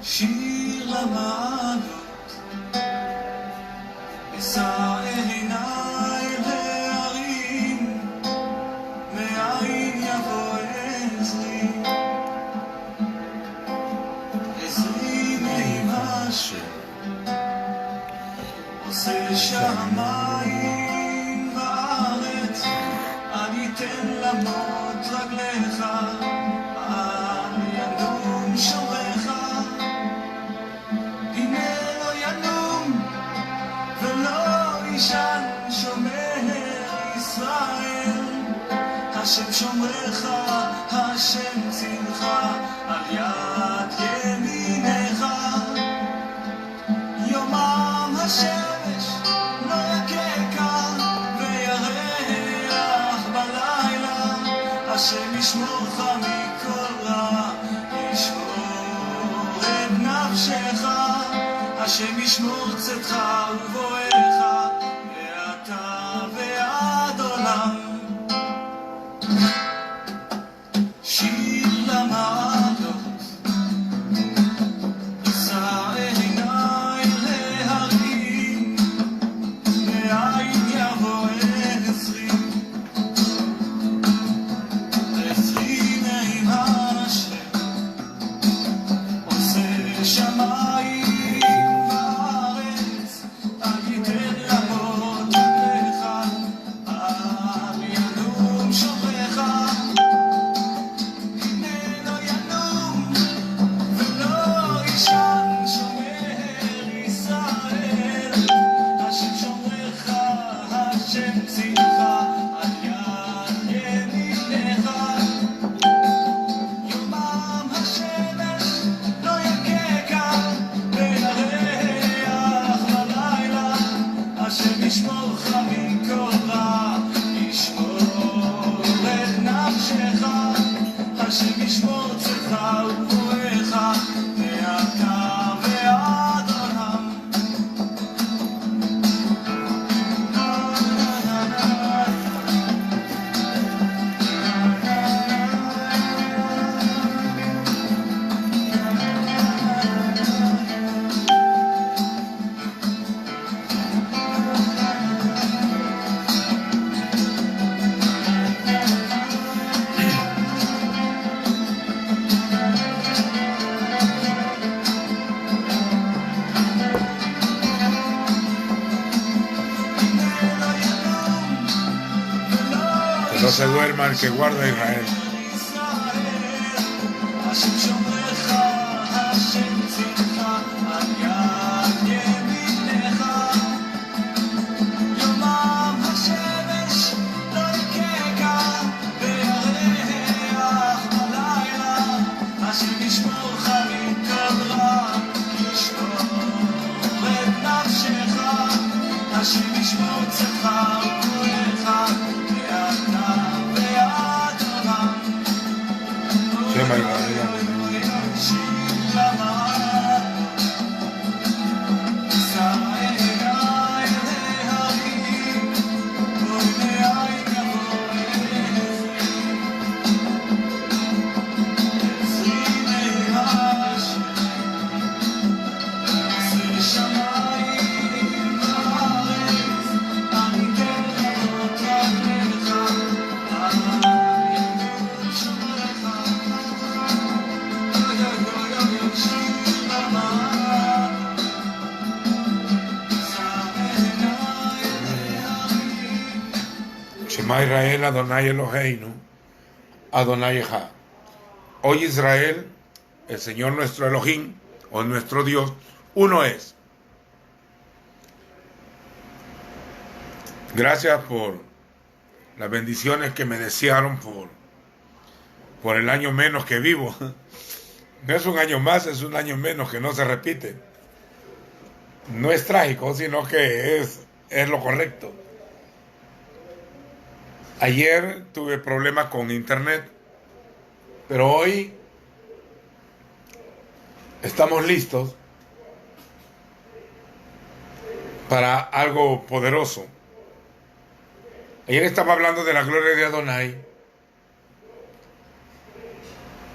שיר למעלות, אשא עיניי להרים, מאין יבוא עזרי, עזרי מעם אשר עושה שמיים וארץ, אני אתן למות רגליך, אל ינום שורך, הנה לא ינום ולא יישן שומר ישראל, השם שומרך, השם צילך, על יד ימינך, יומם השמש לא יככה וירח בלילה, השם ישמורך מכל רע, ישמור את נפשך, השם ישמור צאתך ובואך, מעתה ועד עולם. שיר למעלות, אשא עיניי להרים, מאין יבוא עזרי, עזרי מעם אשר עושה שמיים וארץ, אל ייתן למות רגליך, אל ינום שורך, הנה לא ינום ולא יישן שומר ישראל, השם שומרך, השם צילך, על יד ימינך, יומם השמש לא יככה וירח בלילה, השם ישמורך מכל רע, ישמור את נפשך, השם ישמור צאתך ובואך, מעתה ועד עולם. Que no se duerma el que guarda a Israel. השם שומרך, השם צילך, על יד ימינך, יומם השמש לא יככה וירח בלילה, השם ישמורך מכל רע, ישמור את נפשך, השם ישמור צאתך ובואך, מעתה ועד עולם. Shema Israel. שיר למעלות, אשא עיניי להרים, מאין יבוא עזרי, מעם אשר עושה שמיים וארץ, אני אתן למות רגליך, אל ינום שורך, שיר למעלות, אשא עיניי להרים. Shema Israel, Adonai Eloheinu, Adonai Echad. Hoy Israel, el Señor nuestro Elohim, o nuestro Dios, uno es. Gracias por las bendiciones que me desearon por el año menos que vivo. No es un año más, es un año menos que no se repite. No es trágico, sino que es lo correcto. Ayer tuve problemas con internet, pero hoy estamos listos para algo poderoso. Ayer estaba hablando de la gloria de Adonai.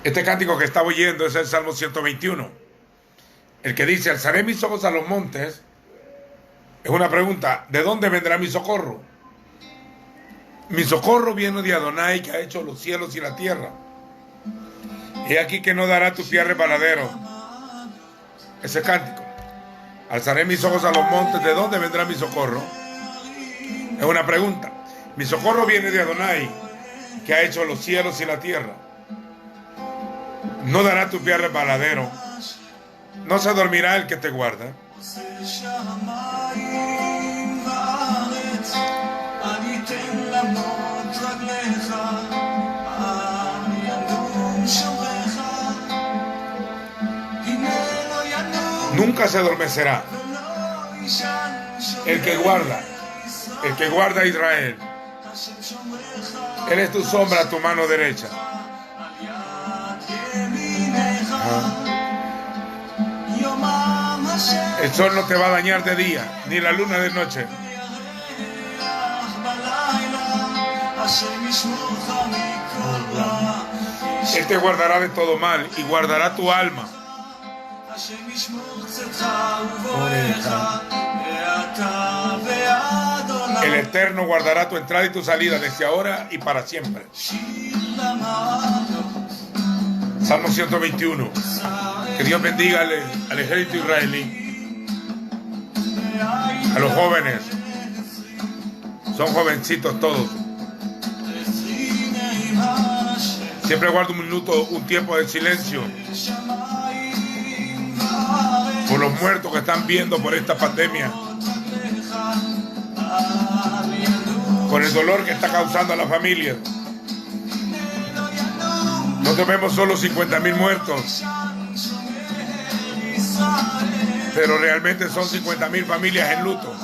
Este cántico que estaba oyendo es el Salmo 121. El que dice, alzaré mis ojos a los montes. Es una pregunta, ¿de dónde vendrá mi socorro? Mi socorro viene de Adonai, que ha hecho los cielos y la tierra. He aquí que no dará tu pie resbaladero. Ese cántico. Alzaré mis ojos a los montes, ¿de dónde vendrá mi socorro? Es una pregunta. Mi socorro viene de Adonai, que ha hecho los cielos y la tierra. No dará tu pie resbaladero. No se dormirá el que te guarda. Nunca se adormecerá el que guarda a Israel. Él es tu sombra, tu mano derecha. El sol no te va a dañar de día, ni la luna de noche. Él te guardará de todo mal y guardará tu alma. El Eterno guardará tu entrada y tu salida desde ahora y para siempre. Salmo 121. Que Dios bendiga al ejército israelí, a los jóvenes. Son jovencitos todos. Siempre guardo un tiempo de silencio por los muertos que están viendo por esta pandemia, por el dolor que está causando a las familias. No tenemos solo 50,000 muertos, pero realmente son 50,000 familias en luto.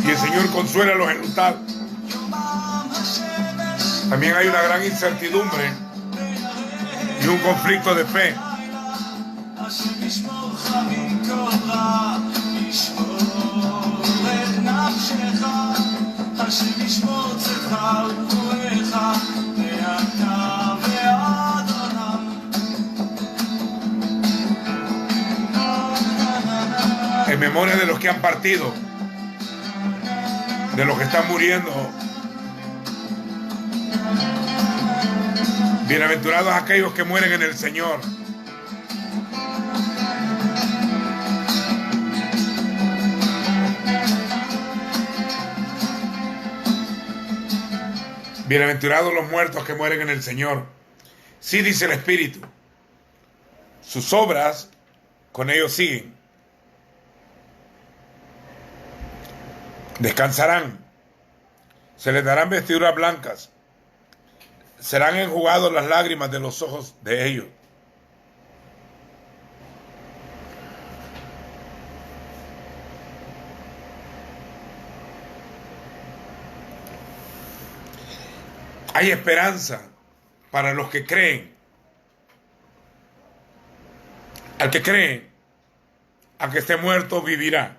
Y el Señor consuela a los enlutados. También hay una gran incertidumbre y un conflicto de fe. En memoria de los que han partido, de los que están muriendo. Bienaventurados aquellos que mueren en el Señor. Bienaventurados los muertos que mueren en el Señor. Sí, dice el Espíritu. Sus obras con ellos siguen. Descansarán. Se les darán vestiduras blancas. Serán enjugados las lágrimas de los ojos de ellos. Hay esperanza para los que creen. Al que cree, aunque esté muerto, vivirá.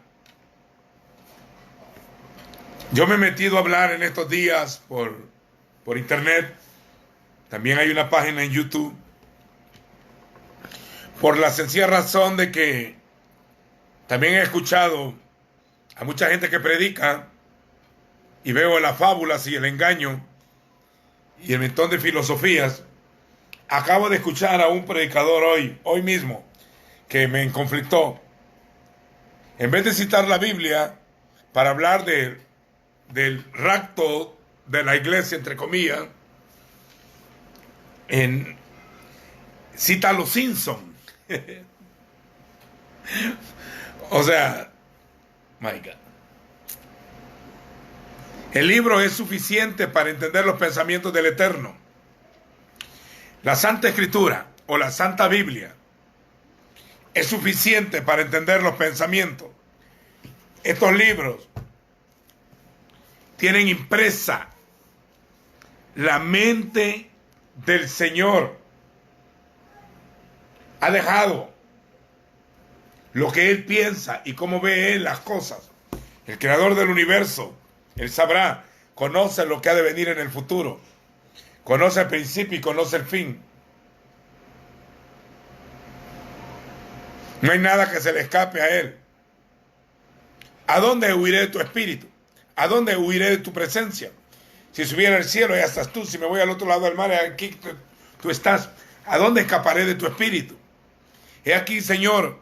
Yo me he metido a hablar en estos días por internet. También hay una página en YouTube. Por la sencilla razón de que también he escuchado a mucha gente que predica y veo las fábulas y el engaño y el montón de filosofías. Acabo de escuchar a un predicador hoy mismo, que me conflictó. En vez de citar la Biblia para hablar del rapto de la iglesia, entre comillas, cita a los Simpsons. O sea, my God. El libro es suficiente para entender los pensamientos del Eterno. La Santa Escritura o la Santa Biblia es suficiente para entender los pensamientos. Estos libros tienen impresa la mente del Señor. Ha dejado lo que Él piensa y cómo ve Él las cosas el creador del universo. Él sabrá, conoce lo que ha de venir en el futuro. Conoce el principio y conoce el fin. No hay nada que se le escape a Él. ¿A dónde huiré de tu espíritu? ¿A dónde huiré de tu presencia? Si subiera al cielo, ya estás tú. Si me voy al otro lado del mar, aquí tú estás. ¿A dónde escaparé de tu espíritu? He aquí, Señor,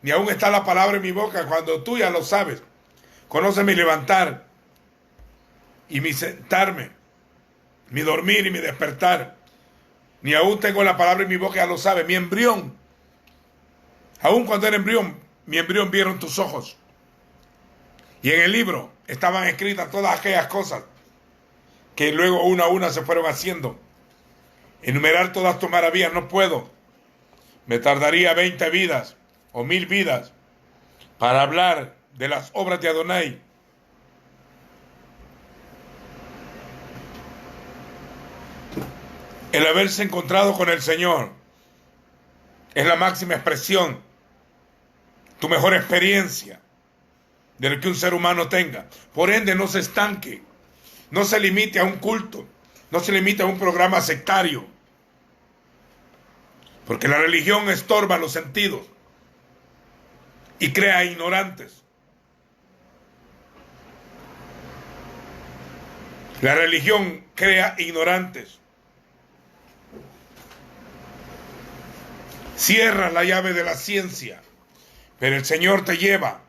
ni aún está la palabra en mi boca cuando tú ya lo sabes. Conoce mi levantar y mi sentarme, mi dormir y mi despertar. Ni aún tengo la palabra en mi boca, ya lo sabes. Mi embrión, aún cuando era embrión, mi embrión vieron tus ojos. Y en el libro estaban escritas todas aquellas cosas que luego una a una se fueron haciendo. Enumerar todas tus maravillas no puedo. Me tardaría 20 vidas o 1000 vidas para hablar de las obras de Adonai. El haberse encontrado con el Señor es la máxima expresión, tu mejor experiencia de lo que un ser humano tenga. Por ende, no se estanque, no se limite a un culto, no se limite a un programa sectario, porque la religión estorba los sentidos y crea ignorantes. La religión crea ignorantes. Cierra la llave de la ciencia, pero el Señor te lleva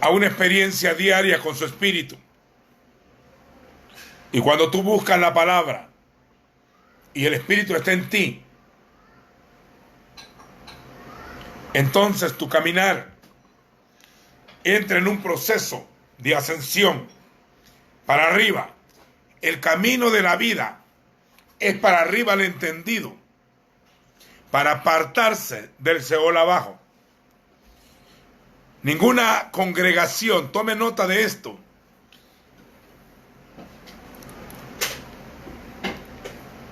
a una experiencia diaria con su Espíritu. Y cuando tú buscas la palabra y el Espíritu está en ti, entonces tu caminar entra en un proceso de ascensión para arriba. El camino de la vida es para arriba al entendido, para apartarse del Seol abajo. Ninguna congregación, tome nota de esto,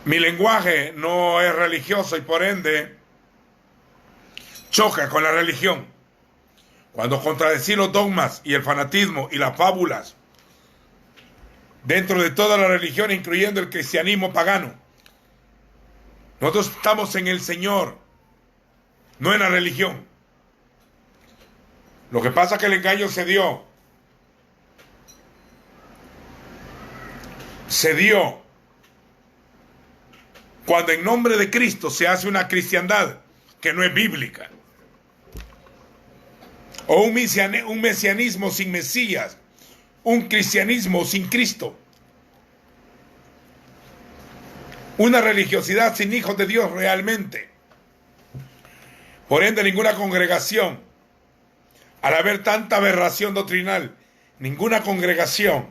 mi lenguaje no es religioso y por ende choca con la religión. Cuando contradecir los dogmas y el fanatismo y las fábulas dentro de toda la religión, incluyendo el cristianismo pagano, nosotros estamos en el Señor, no en la religión. Lo que pasa es que el engaño se dio cuando en nombre de Cristo se hace una cristiandad que no es bíblica, o un mesianismo sin Mesías, un cristianismo sin Cristo, una religiosidad sin hijos de Dios realmente. Por ende, ninguna congregación, al haber tanta aberración doctrinal, ninguna congregación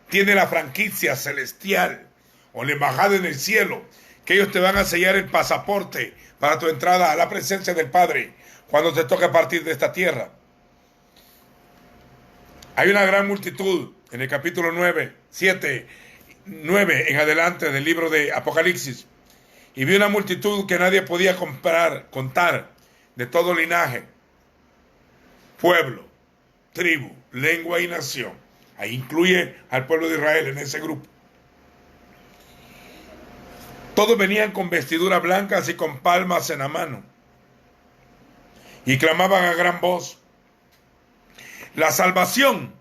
tiene la franquicia celestial o la embajada en el cielo, que ellos te van a sellar el pasaporte para tu entrada a la presencia del Padre cuando te toque partir de esta tierra. Hay una gran multitud en el capítulo 9 en adelante del libro de Apocalipsis, y vi una multitud que nadie podía contar, de todo linaje, pueblo, tribu, lengua y nación. Ahí incluye al pueblo de Israel en ese grupo. Todos venían con vestiduras blancas y con palmas en la mano, y clamaban a gran voz: la salvación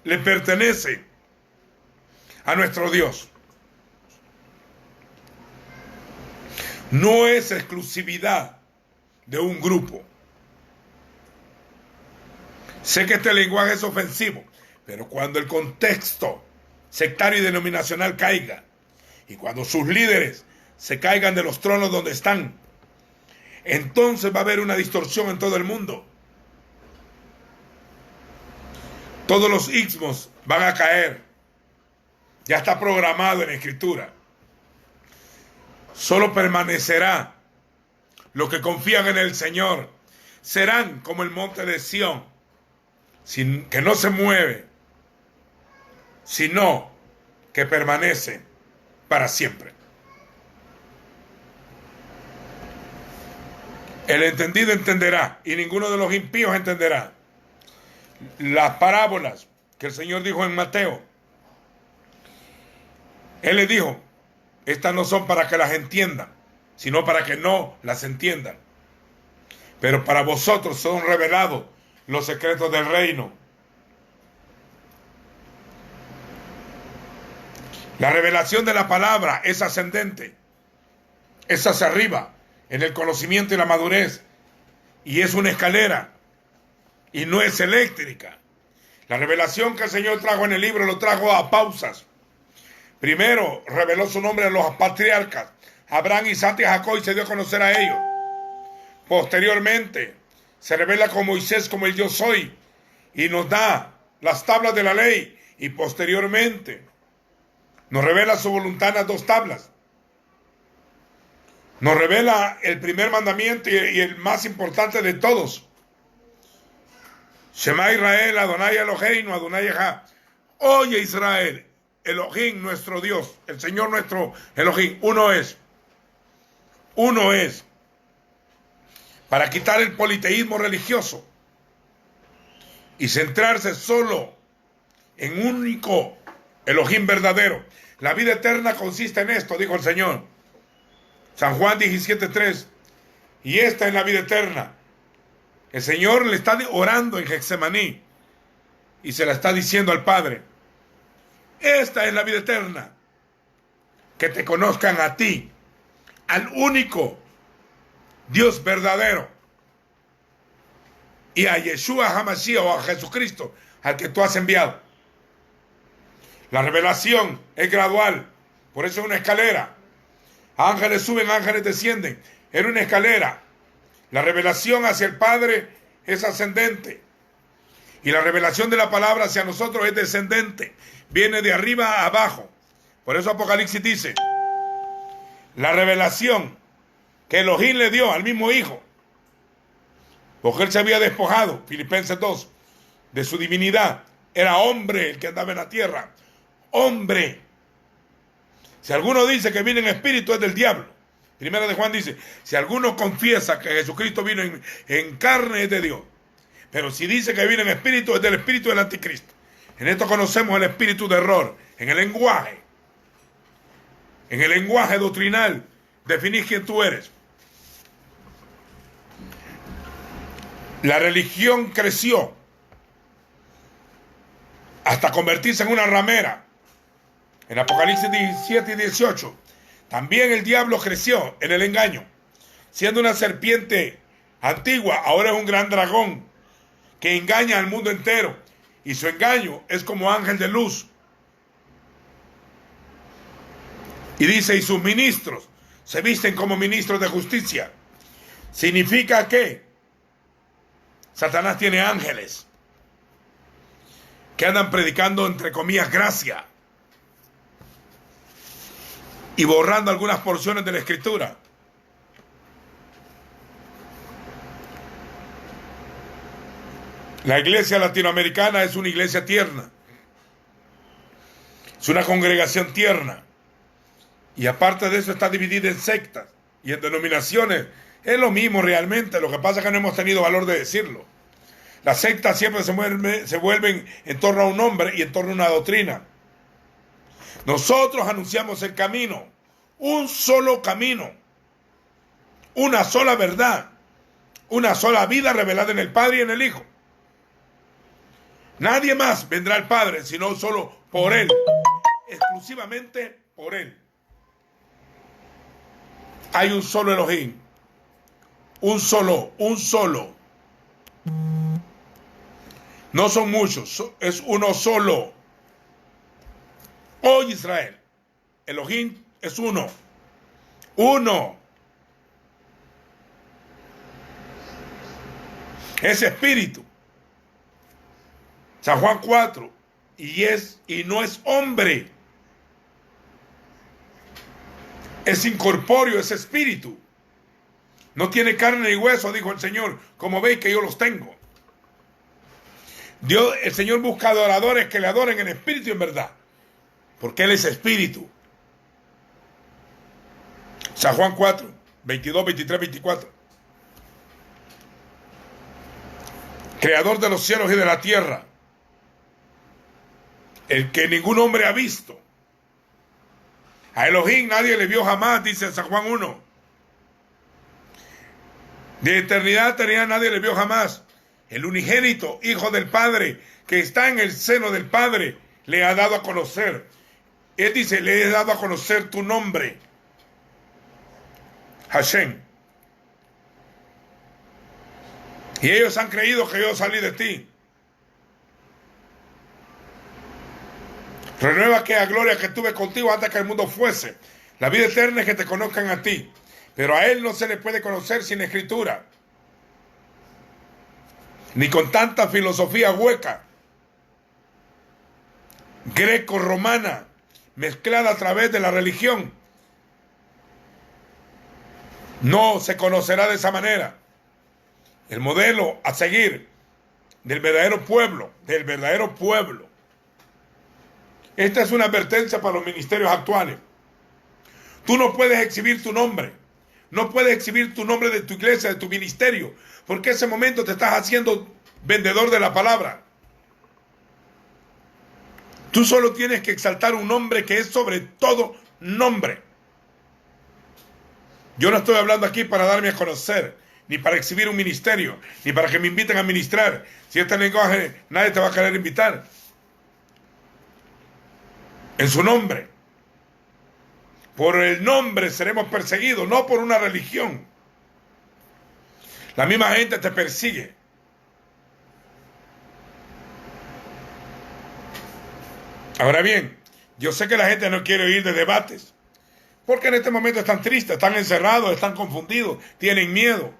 le pertenece a nuestro Dios. No es exclusividad de un grupo. Sé que este lenguaje es ofensivo, pero cuando el contexto sectario y denominacional caiga, y cuando sus líderes se caigan de los tronos donde están, entonces va a haber una distorsión en todo el mundo. Todos los ismos van a caer. Ya está programado en la Escritura. Solo permanecerá los que confían en el Señor. Serán como el monte de Sión, que no se mueve, sino que permanece para siempre. El entendido entenderá y ninguno de los impíos entenderá. Las parábolas que el Señor dijo en Mateo, Él les dijo, estas no son para que las entiendan, sino para que no las entiendan. Pero para vosotros son revelados los secretos del reino. La revelación de la palabra es ascendente, es hacia arriba, en el conocimiento y la madurez, y es una escalera, y no es eléctrica. La revelación que el Señor trajo en el libro lo trajo a pausas. Primero reveló su nombre a los patriarcas, Abraham, Isaac y Jacob, y se dio a conocer a ellos. Posteriormente se revela con Moisés como el yo soy, y nos da las tablas de la ley, y posteriormente nos revela su voluntad en las 2 tablas. Nos revela el primer mandamiento y el más importante de todos. Shema Israel, Adonai Eloheinu, Adonai Echad. Oye Israel, Elohim nuestro Dios, el Señor nuestro Elohim, uno es. Uno es. Para quitar el politeísmo religioso y centrarse solo en un único Elohim verdadero. La vida eterna consiste en esto, dijo el Señor. San Juan 17:3. Y esta es la vida eterna. El Señor le está orando en Getsemaní y se la está diciendo al Padre. Esta es la vida eterna. Que te conozcan a ti, al único Dios verdadero, y a Yeshua HaMashiach, o a Jesucristo, al que tú has enviado. La revelación es gradual, por eso es una escalera. Ángeles suben, ángeles descienden. Era una escalera. La revelación hacia el Padre es ascendente. Y la revelación de la palabra hacia nosotros es descendente. Viene de arriba a abajo. Por eso Apocalipsis dice, la revelación que Elohim le dio al mismo Hijo, porque él se había despojado, Filipenses 2, de su divinidad. Era hombre el que andaba en la tierra. Hombre. Si alguno dice que viene en espíritu, es del diablo. Primera de Juan dice, si alguno confiesa que Jesucristo vino en carne, es de Dios. Pero si dice que viene en espíritu, es del espíritu del anticristo. En esto conocemos el espíritu de error. En el lenguaje doctrinal, definís quién tú eres. La religión creció hasta convertirse en una ramera. En Apocalipsis 17 y 18, también el diablo creció en el engaño. Siendo una serpiente antigua, ahora es un gran dragón que engaña al mundo entero. Y su engaño es como ángel de luz. Y dice, y sus ministros se visten como ministros de justicia. Significa que Satanás tiene ángeles que andan predicando, entre comillas, gracia, y borrando algunas porciones de la Escritura. La iglesia latinoamericana es una iglesia tierna. Es una congregación tierna. Y aparte de eso está dividida en sectas y en denominaciones. Es lo mismo realmente. Lo que pasa es que no hemos tenido valor de decirlo. Las sectas siempre se vuelven en torno a un hombre y en torno a una doctrina. Nosotros anunciamos el camino, un solo camino, una sola verdad, una sola vida revelada en el Padre y en el Hijo. Nadie más vendrá al Padre, sino solo por Él, exclusivamente por Él. Hay un solo Elohim, un solo. No son muchos, es uno solo. Hoy Israel, Elohim es uno. Es espíritu. San Juan 4. Y no es hombre. Es incorpóreo, es espíritu. No tiene carne ni hueso, dijo el Señor, como veis que yo los tengo. El Señor busca adoradores que le adoren en espíritu y en verdad. Porque Él es espíritu. San Juan 4, 22, 23, 24. creador de los cielos y de la tierra, el que ningún hombre ha visto. A Elohim nadie le vio jamás, dice San Juan 1. De eternidad a eternidad nadie le vio jamás. El unigénito, Hijo del Padre, que está en el seno del Padre, le ha dado a conocer. Él dice, le he dado a conocer tu nombre, Hashem. Y ellos han creído que yo salí de ti. Renueva aquella gloria que tuve contigo antes que el mundo fuese. La vida eterna es que te conozcan a ti. Pero a él no se le puede conocer sin escritura, ni con tanta filosofía hueca, greco-romana, mezclada a través de la religión. No se conocerá de esa manera. El modelo a seguir del verdadero pueblo, Esta es una advertencia para los ministerios actuales. Tú no puedes exhibir tu nombre. No puedes exhibir tu nombre de tu iglesia, de tu ministerio, porque en ese momento te estás haciendo vendedor de la palabra. Tú solo tienes que exaltar un nombre que es sobre todo nombre. Yo no estoy hablando aquí para darme a conocer, ni para exhibir un ministerio, ni para que me inviten a ministrar. Si este lenguaje nadie te va a querer invitar. En su nombre. Por el nombre seremos perseguidos, no por una religión. La misma gente te persigue. Ahora bien, yo sé que la gente no quiere oír de debates, porque en este momento están tristes, están encerrados, están confundidos, tienen miedo.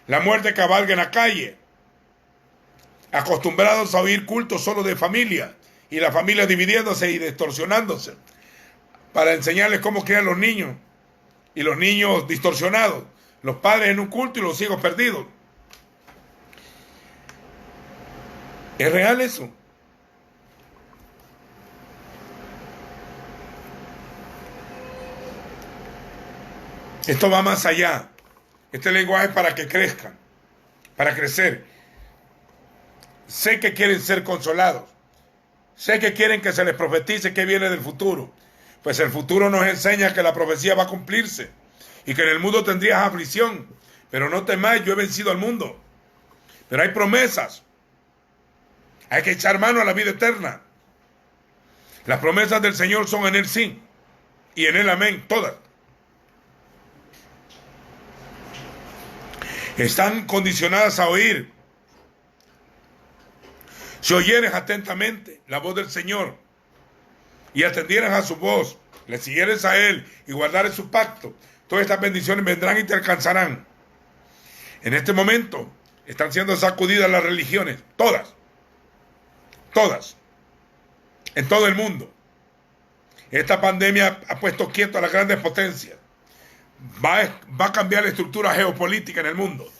La muerte cabalga en la calle, acostumbrados a oír cultos solo de familia, y la familia dividiéndose y distorsionándose, para enseñarles cómo criar los niños, y los niños distorsionados, los padres en un culto y los hijos perdidos. ¿Es real eso? Esto va más allá. Este lenguaje es para que crezcan, para crecer. Sé que quieren ser consolados. Sé que quieren que se les profetice qué viene del futuro. Pues el futuro nos enseña que la profecía va a cumplirse y que en el mundo tendrías aflicción. Pero no temáis, yo he vencido al mundo. Pero hay promesas. Hay que echar mano a la vida eterna. Las promesas del Señor son en Él sí y en Él amén, todas. Están condicionadas a oír. Si oyeres atentamente la voz del Señor y atendieras a su voz, le siguieres a Él y guardares su pacto, todas estas bendiciones vendrán y te alcanzarán. En este momento están siendo sacudidas las religiones, todas, en todo el mundo. Esta pandemia ha puesto quieto a las grandes potencias. Va a cambiar la estructura geopolítica en el mundo.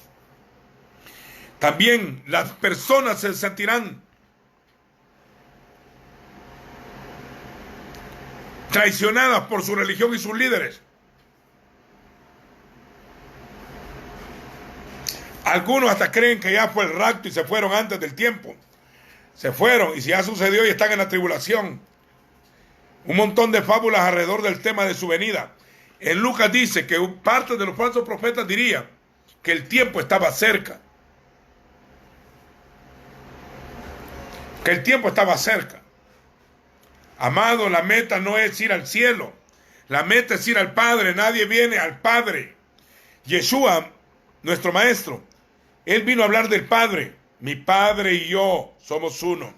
También las personas se sentirán traicionadas por su religión y sus líderes. Algunos hasta creen que ya fue el rapto y se fueron antes del tiempo. Se fueron y si ya sucedió y están en la tribulación. Un montón de fábulas alrededor del tema de su venida. En Lucas dice que parte de los falsos profetas diría que el tiempo estaba cerca. Que el tiempo estaba cerca. Amado, la meta no es ir al cielo. La meta es ir al Padre. Nadie viene al Padre. Yeshua, nuestro maestro, él vino a hablar del Padre. Mi Padre y yo somos uno.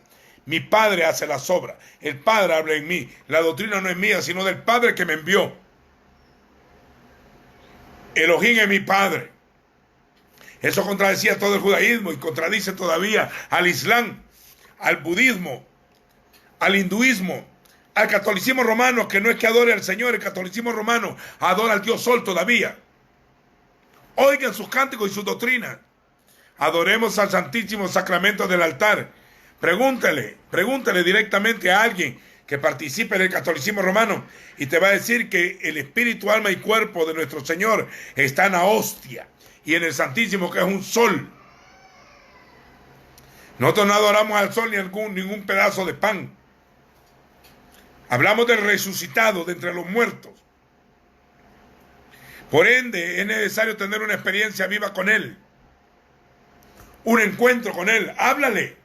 Mi Padre hace las obras. El Padre habla en mí. La doctrina no es mía, sino del Padre que me envió. Elohim es mi Padre. Eso contradecía todo el judaísmo y contradice todavía al Islam, al budismo, al hinduismo, al catolicismo romano, que no es que adore al Señor, el catolicismo romano adora al Dios Sol todavía. Oigan sus cánticos y sus doctrinas. Adoremos al Santísimo Sacramento del altar. Pregúntele directamente a alguien que participe en el catolicismo romano y te va a decir que el espíritu, alma y cuerpo de nuestro Señor está en la hostia y en el Santísimo, que es un sol. Nosotros no adoramos al sol ni ningún pedazo de pan. Hablamos del resucitado de entre los muertos. Por ende, es necesario tener una experiencia viva con Él. Un encuentro con Él. Háblale.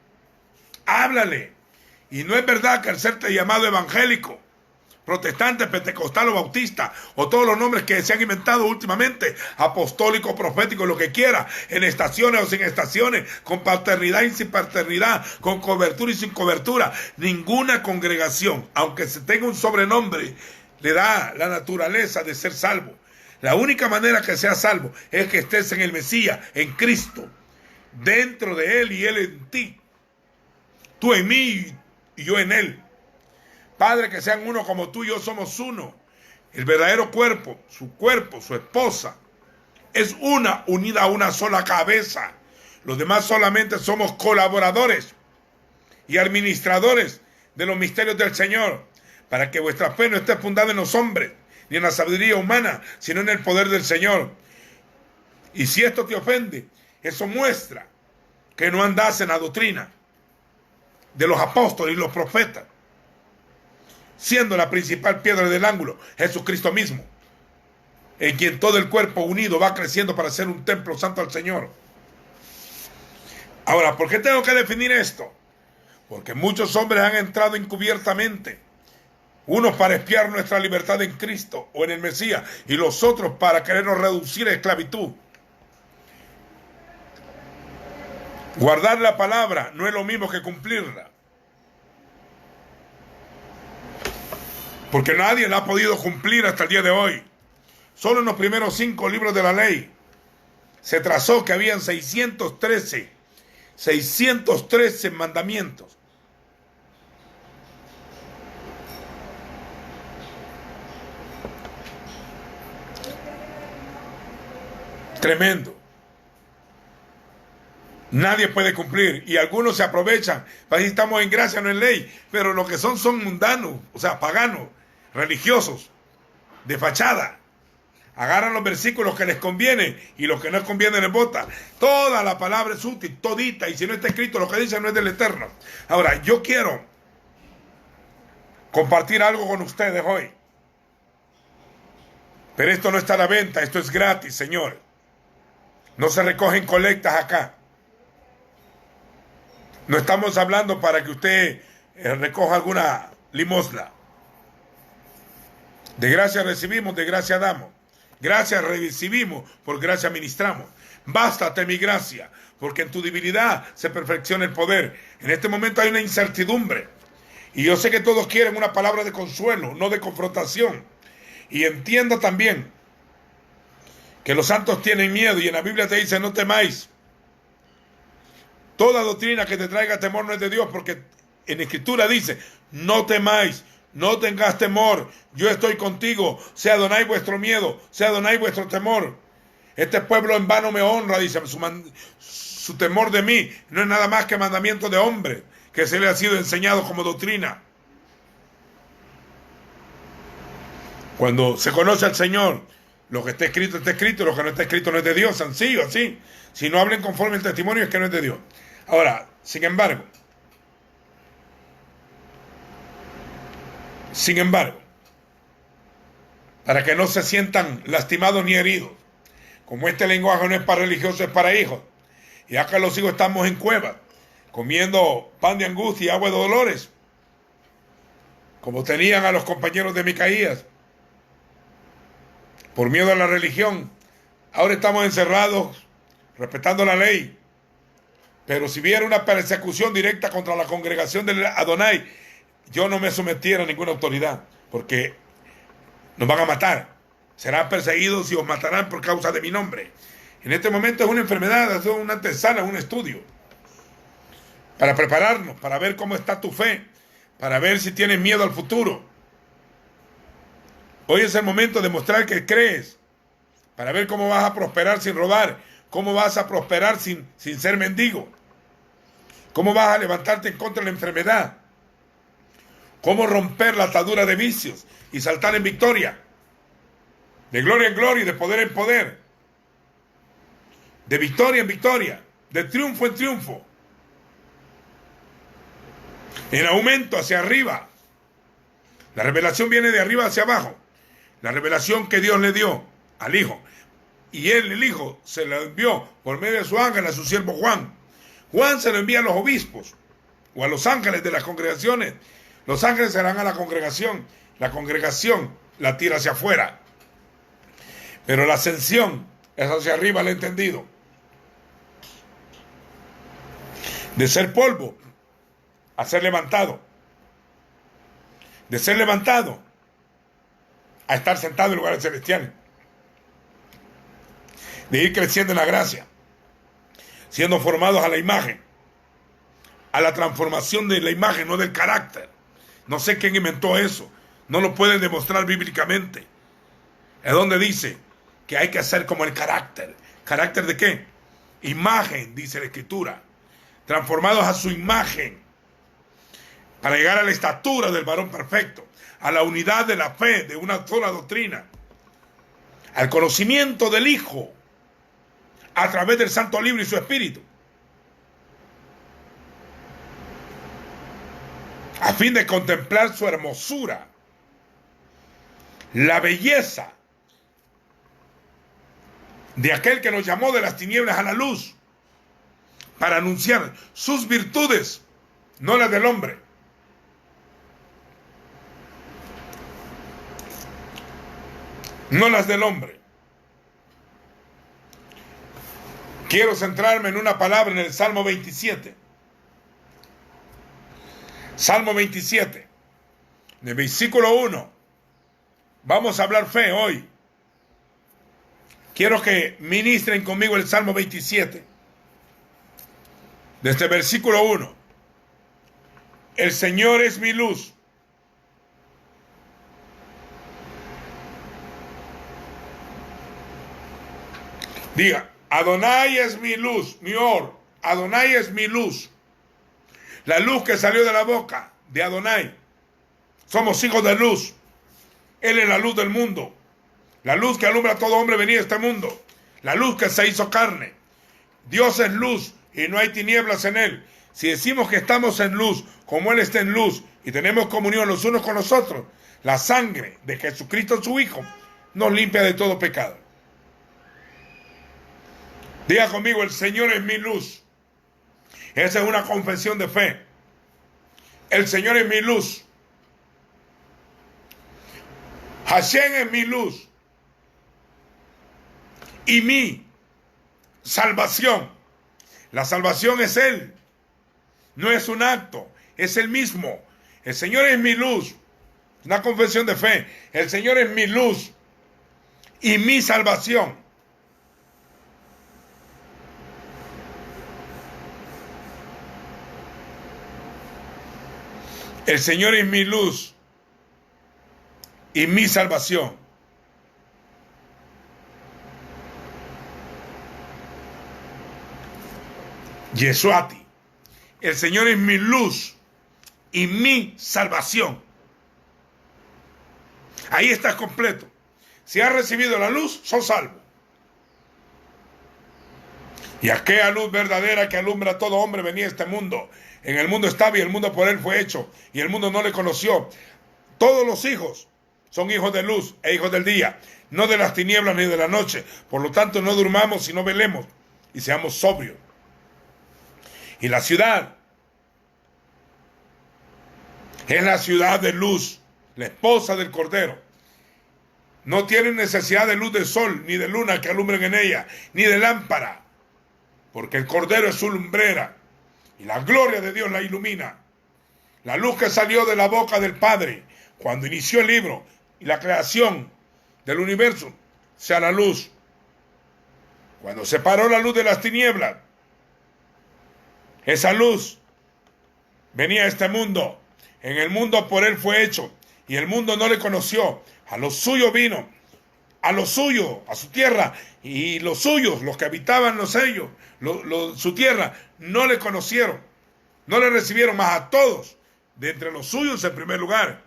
Háblale. Y no es verdad que al serte llamado evangélico, protestante, pentecostal o bautista, o todos los nombres que se han inventado últimamente, apostólico, profético, lo que quiera, en estaciones o sin estaciones, con paternidad y sin paternidad, con cobertura y sin cobertura, ninguna congregación, aunque se tenga un sobrenombre, le da la naturaleza de ser salvo. La única manera que seas salvo es que estés en el Mesías, en Cristo, dentro de Él y Él en ti, tú en mí y yo en Él. Padre, que sean uno como tú y yo somos uno. El verdadero cuerpo, su esposa, es una unida a una sola cabeza. Los demás solamente somos colaboradores y administradores de los misterios del Señor, para que vuestra fe no esté fundada en los hombres, ni en la sabiduría humana, sino en el poder del Señor. Y si esto te ofende, eso muestra que no andas en la doctrina de los apóstoles y los profetas, siendo la principal piedra del ángulo Jesucristo mismo, en quien todo el cuerpo unido va creciendo para ser un templo santo al Señor. Ahora, ¿por qué tengo que definir esto? Porque muchos hombres han entrado encubiertamente, unos para espiar nuestra libertad en Cristo o en el Mesías, y los otros para querernos reducir a esclavitud. Guardar la palabra no es lo mismo que cumplirla, porque nadie la ha podido cumplir hasta el día de hoy. Solo en los primeros 5 libros de la ley se trazó que habían 613 mandamientos. Tremendo. Nadie puede cumplir, y algunos se aprovechan para decir estamos en gracia, no en ley, pero lo que son mundanos, o sea, paganos, religiosos, de fachada. Agarran los versículos que les convienen y los que no les convienen les botan. Toda la palabra es útil, todita, y si no está escrito lo que dice no es del Eterno. Ahora, yo quiero compartir algo con ustedes hoy, pero esto no está a la venta, esto es gratis, señor. No se recogen colectas acá. No estamos hablando para que usted recoja alguna limosna. De gracia recibimos, de gracia damos. Gracia recibimos, por gracia ministramos. Bástate mi gracia, porque en tu debilidad se perfecciona el poder. En este momento hay una incertidumbre. Y yo sé que todos quieren una palabra de consuelo, no de confrontación. Y entienda también que los santos tienen miedo, y en la Biblia te dice no temáis. Toda doctrina que te traiga temor no es de Dios, porque en Escritura dice, no temáis, no tengas temor, yo estoy contigo, sea Adonai vuestro miedo, sea Adonai vuestro temor. Este pueblo en vano me honra, dice, su temor de mí no es nada más que mandamiento de hombre, que se le ha sido enseñado como doctrina. Cuando se conoce al Señor, lo que está escrito, lo que no está escrito no es de Dios, sencillo, así. Si no hablen conforme el testimonio es que no es de Dios. Ahora, sin embargo, para que no se sientan lastimados ni heridos, como este lenguaje no es para religiosos, es para hijos, y acá los hijos estamos en cuevas, comiendo pan de angustia y agua de dolores, como tenían a los compañeros de Micaías, por miedo a la religión. Ahora estamos encerrados, respetando la ley. Pero si hubiera una persecución directa contra la congregación de Adonai, yo no me sometiera a ninguna autoridad, porque nos van a matar. Serán perseguidos y os matarán por causa de mi nombre. En este momento es una enfermedad, es una antesala, un estudio, para prepararnos, para ver cómo está tu fe, para ver si tienes miedo al futuro. Hoy es el momento de mostrar que crees, para ver cómo vas a prosperar sin robar, cómo vas a prosperar sin ser mendigo, cómo vas a levantarte en contra de la enfermedad, cómo romper la atadura de vicios y saltar en victoria, de gloria en gloria y de poder en poder, de victoria en victoria, de triunfo en triunfo. en aumento hacia arriba. La revelación viene de arriba hacia abajo. La revelación que Dios le dio al Hijo. Y él, el Hijo, se la envió por medio de su ángel a su siervo Juan. Juan se lo envía a los obispos o a los ángeles de las congregaciones. Los ángeles serán a la congregación la tira hacia afuera. Pero la ascensión es hacia arriba, el entendido. De ser polvo a ser levantado. De ser levantado a estar sentado en lugares celestiales. De ir creciendo en la gracia. Siendo formados a la imagen. A la transformación de la imagen, no del carácter. No sé quién inventó eso. No lo pueden demostrar bíblicamente. Es donde dice que hay que hacer como el carácter. ¿Carácter de qué? Imagen, dice la Escritura. Transformados a su imagen. Para llegar a la estatura del varón perfecto. A la unidad de la fe, de una sola doctrina. Al conocimiento del Hijo. A través del Santo Libro y su Espíritu. A fin de contemplar su hermosura. La belleza de aquel que nos llamó de las tinieblas a la luz, para anunciar sus virtudes, no las del hombre. No las del hombre. Quiero centrarme en una palabra en el Salmo 27. Salmo 27, en el versículo 1. Vamos a hablar fe hoy. Quiero que ministren conmigo el Salmo 27. Desde el versículo 1. El Señor es mi luz. Diga, Adonai es mi luz, mi or. Adonai es mi luz. La luz que salió de la boca de Adonai. Somos hijos de luz. Él es la luz del mundo. La luz que alumbra a todo hombre venía a este mundo. La luz que se hizo carne. Dios es luz y no hay tinieblas en él. Si decimos que estamos en luz, como él está en luz, y tenemos comunión los unos con los otros, la sangre de Jesucristo su Hijo nos limpia de todo pecado. Diga conmigo, el Señor es mi luz. Esa es una confesión de fe. El Señor es mi luz. Hashem es mi luz. Y mi salvación. La salvación es Él. No es un acto. Es Él mismo. El Señor es mi luz. Una confesión de fe. El Señor es mi luz. Y mi salvación. El Señor es mi luz y mi salvación. Yesuati. El Señor es mi luz y mi salvación. Ahí estás completo. Si has recibido la luz, sos salvo. Y aquella luz verdadera que alumbra a todo hombre venía a este mundo. En el mundo estaba y el mundo por él fue hecho. Y el mundo no le conoció. Todos los hijos son hijos de luz e hijos del día. No de las tinieblas ni de la noche. Por lo tanto, no durmamos y no velemos. Y seamos sobrios. Y la ciudad es la ciudad de luz. La esposa del Cordero. No tiene necesidad de luz del sol, ni de luna que alumbren en ella, ni de lámpara. Porque el Cordero es su lumbrera. Y la gloria de Dios la ilumina. La luz que salió de la boca del Padre cuando inició el libro y la creación del universo, sea la luz. Cuando separó la luz de las tinieblas, esa luz venía a este mundo. En el mundo por él fue hecho y el mundo no le conoció. A los suyos vino, a los suyos, a su tierra, y los suyos, los que habitaban los sellos, su tierra, no le conocieron, no le recibieron, más a todos, de entre los suyos en primer lugar,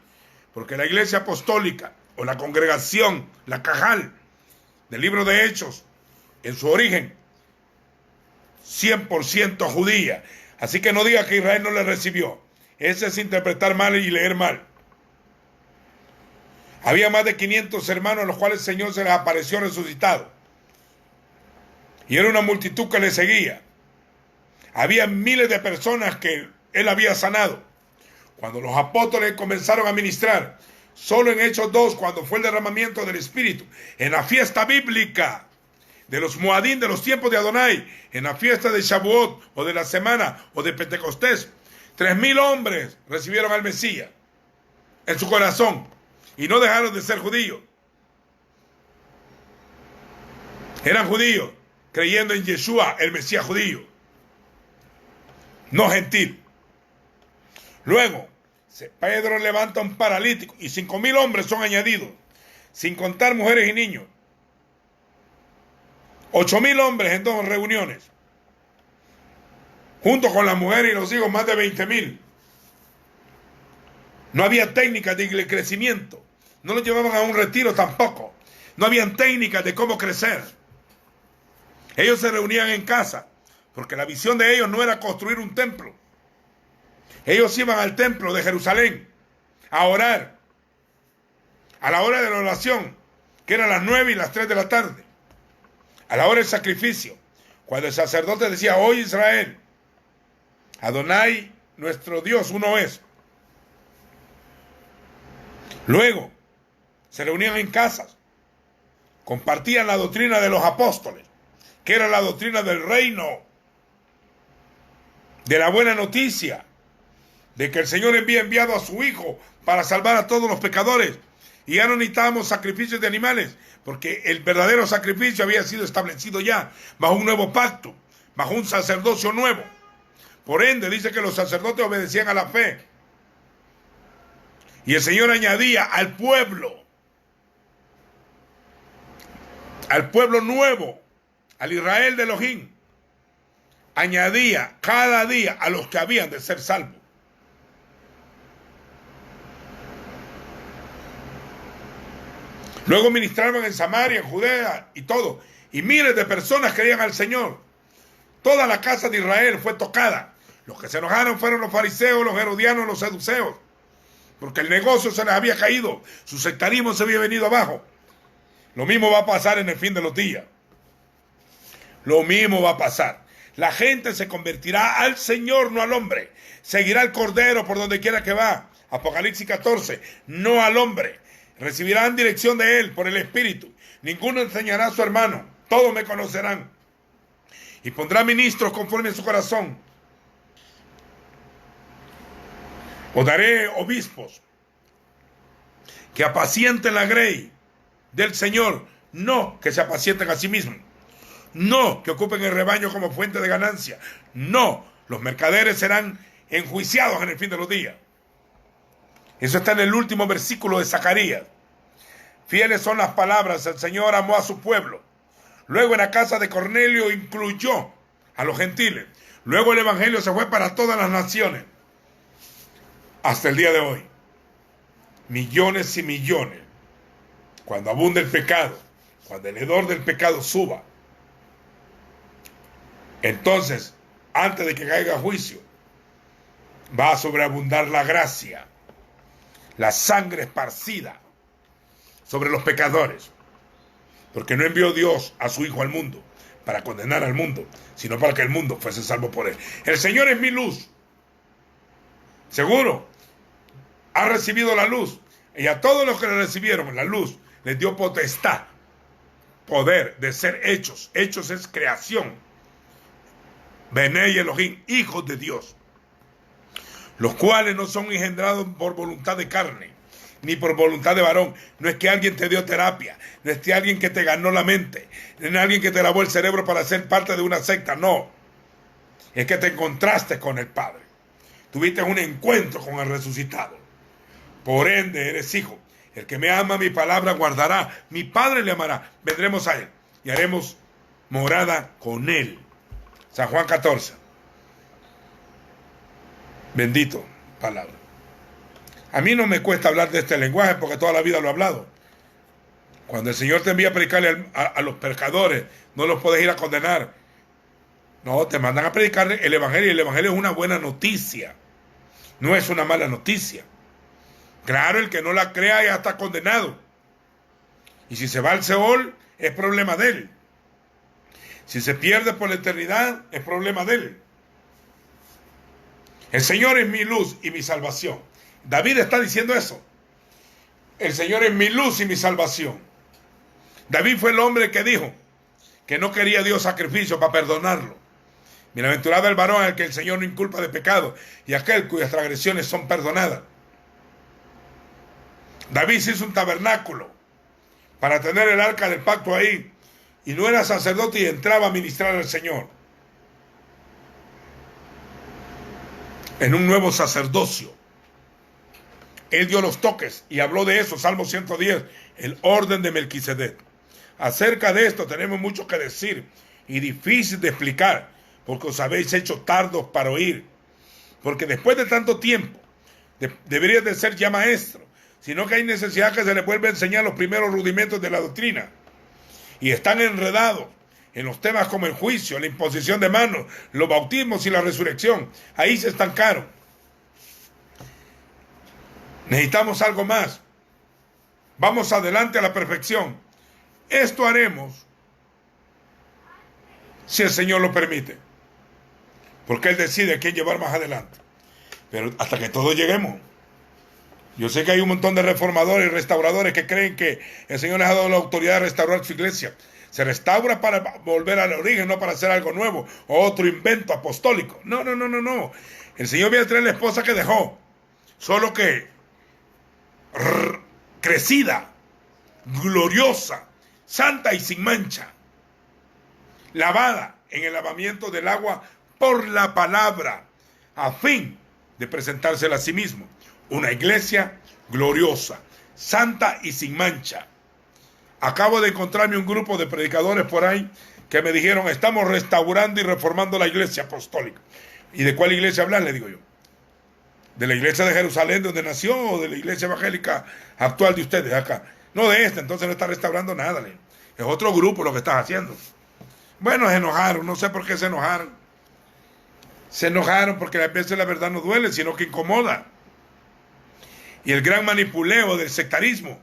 porque la iglesia apostólica, o la congregación, la Cajal, del libro de Hechos, en su origen, 100% judía, así que no diga que Israel no le recibió, Ese es interpretar mal y leer mal. Había más de 500 hermanos a los cuales el Señor se les apareció resucitado. Y era una multitud que le seguía. Había miles de personas que él había sanado. Cuando los apóstoles comenzaron a ministrar, solo en Hechos 2, cuando fue el derramamiento del Espíritu, en la fiesta bíblica de los Moadín de los tiempos de Adonai, en la fiesta de Shavuot, o de la semana, o de Pentecostés, 3,000 hombres recibieron al Mesías en su corazón y no dejaron de ser judíos. Eran judíos, creyendo en Yeshua, el Mesías judío, no gentil. Luego, Pedro levanta un paralítico y 5,000 hombres son añadidos, sin contar mujeres y niños. 8,000 hombres en 2 reuniones, junto con las mujeres y los hijos, más de 20,000. No había técnicas de crecimiento, no los llevaban a un retiro tampoco, no habían técnicas de cómo crecer. Ellos se reunían en casa, porque la visión de ellos no era construir un templo. Ellos iban al templo de Jerusalén a orar, a la hora de la oración, que eran las 9 y las 3 de la tarde, a la hora del sacrificio, cuando el sacerdote decía: oye Israel, Adonai nuestro Dios uno es. Luego se reunían en casas, compartían la doctrina de los apóstoles, que era la doctrina del reino, de la buena noticia, de que el Señor había enviado a su Hijo para salvar a todos los pecadores, y ya no necesitábamos sacrificios de animales, porque el verdadero sacrificio había sido establecido ya, bajo un nuevo pacto, bajo un sacerdocio nuevo. Por ende, dice que los sacerdotes obedecían a la fe, y el Señor añadía al pueblo nuevo, al Israel de Elohim, añadía cada día a los que habían de ser salvos. Luego ministraban en Samaria, en Judea y todo, y miles de personas creían al Señor. Toda la casa de Israel fue tocada. Los que se enojaron fueron los fariseos, los herodianos, los saduceos, porque el negocio se les había caído, su sectarismo se había venido abajo. Lo mismo va a pasar en el fin de los días. Lo mismo va a pasar. La gente se convertirá al Señor, no al hombre. Seguirá al Cordero por donde quiera que va. Apocalipsis 14, no al hombre. Recibirán dirección de Él por el Espíritu. Ninguno enseñará a su hermano. Todos me conocerán. Y pondrá ministros conforme a su corazón. O daré obispos que apacienten la grey del Señor, no que se apacienten a sí mismos, no que ocupen el rebaño como fuente de ganancia, no, los mercaderes serán enjuiciados en el fin de los días. Eso está en el último versículo de Zacarías. Fieles son las palabras, el Señor amó a su pueblo. Luego en la casa de Cornelio incluyó a los gentiles. Luego el evangelio se fue para todas las naciones. Hasta el día de hoy, millones y millones, cuando abunde el pecado, cuando el hedor del pecado suba, entonces, antes de que caiga juicio, va a sobreabundar la gracia, la sangre esparcida sobre los pecadores, porque no envió Dios a su Hijo al mundo para condenar al mundo, sino para que el mundo fuese salvo por él. El Señor es mi luz. Seguro, ha recibido la luz, y a todos los que le recibieron la luz, les dio potestad, poder de ser hechos. Hechos es creación. Benei Elohim, hijos de Dios, los cuales no son engendrados por voluntad de carne, ni por voluntad de varón. No es que alguien te dio terapia, no es que alguien que te ganó la mente, no es alguien que te lavó el cerebro para ser parte de una secta, no. Es que te encontraste con el Padre, tuviste un encuentro con el resucitado. Por ende eres hijo. El que me ama, mi palabra guardará. Mi Padre le amará. Vendremos a él y haremos morada con él. San Juan 14. Bendito palabra. A mí no me cuesta hablar de este lenguaje porque toda la vida lo he hablado. Cuando el Señor te envía a predicarle a los pecadores, no los puedes ir a condenar. No, te mandan a predicarle el Evangelio, y el Evangelio es una buena noticia. No es una mala noticia. Claro, el que no la crea ya está condenado. Y si se va al Seol, es problema de él. Si se pierde por la eternidad, es problema de él. El Señor es mi luz y mi salvación. David está diciendo eso. El Señor es mi luz y mi salvación. David fue el hombre que dijo que no quería Dios sacrificio para perdonarlo. Bienaventurado el varón al que el Señor no inculpa de pecado y aquel cuyas transgresiones son perdonadas. David se hizo un tabernáculo para tener el arca del pacto ahí, y no era sacerdote y entraba a ministrar al Señor en un nuevo sacerdocio. Él dio los toques y habló de eso, Salmo 110, el orden de Melquisedec. Acerca de esto tenemos mucho que decir y difícil de explicar, porque os habéis hecho tardos para oír. Porque después de tanto tiempo, deberías de ser ya maestro, sino que hay necesidad que se les vuelva a enseñar los primeros rudimentos de la doctrina. Y están enredados en los temas como el juicio, la imposición de manos, los bautismos y la resurrección. Ahí se estancaron. Necesitamos algo más. Vamos adelante a la perfección. Esto haremos si el Señor lo permite, porque Él decide a quién llevar más adelante. Pero hasta que todos lleguemos. Yo sé que hay un montón de reformadores y restauradores que creen que el Señor les ha dado la autoridad de restaurar su iglesia. Se restaura para volver al origen, no para hacer algo nuevo o otro invento apostólico. No. El Señor viene a traer la esposa que dejó, solo que crecida, gloriosa, santa y sin mancha, lavada en el lavamiento del agua por la palabra, a fin de presentársela a sí mismo. Una iglesia gloriosa, santa y sin mancha. Acabo de encontrarme un grupo de predicadores por ahí que me dijeron: estamos restaurando y reformando la iglesia apostólica. ¿Y de cuál iglesia hablan? Le digo yo. ¿De la iglesia de Jerusalén donde nació o de la iglesia evangélica actual de ustedes acá? No, de esta. Entonces no está restaurando nada. Es otro grupo lo que estás haciendo. Bueno, se enojaron. No sé por qué se enojaron. Se enojaron porque a veces la verdad no duele, sino que incomoda. Y el gran manipuleo del sectarismo,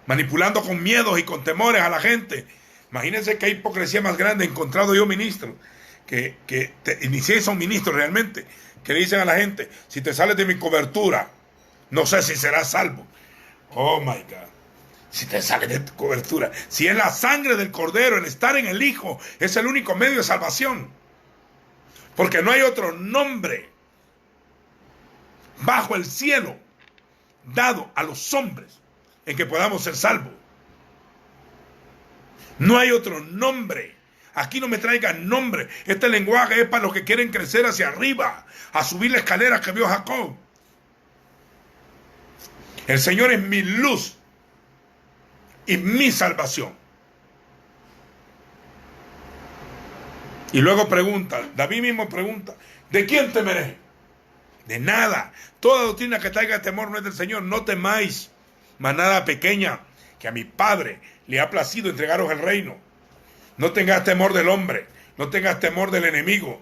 manipulando con miedos y con temores a la gente. Imagínense qué hipocresía más grande he encontrado yo, ministro, inicié son ministros realmente, que le dicen a la gente: si te sales de mi cobertura, no sé si serás salvo. Oh my God. Si te sales de tu cobertura, si es la sangre del Cordero, el estar en el Hijo, es el único medio de salvación. Porque no hay otro nombre bajo el cielo dado a los hombres en que podamos ser salvos. No hay otro nombre. Aquí no me traigan nombre. Este lenguaje es para los que quieren crecer hacia arriba, a subir la escalera que vio Jacob. El Señor es mi luz y mi salvación. Y luego pregunta, David mismo pregunta: ¿de quién temeré? De nada. Toda doctrina que traiga temor no es del Señor. No temáis, manada pequeña, que a mi Padre le ha placido entregaros el reino. No tengáis temor del hombre, no tengáis temor del enemigo,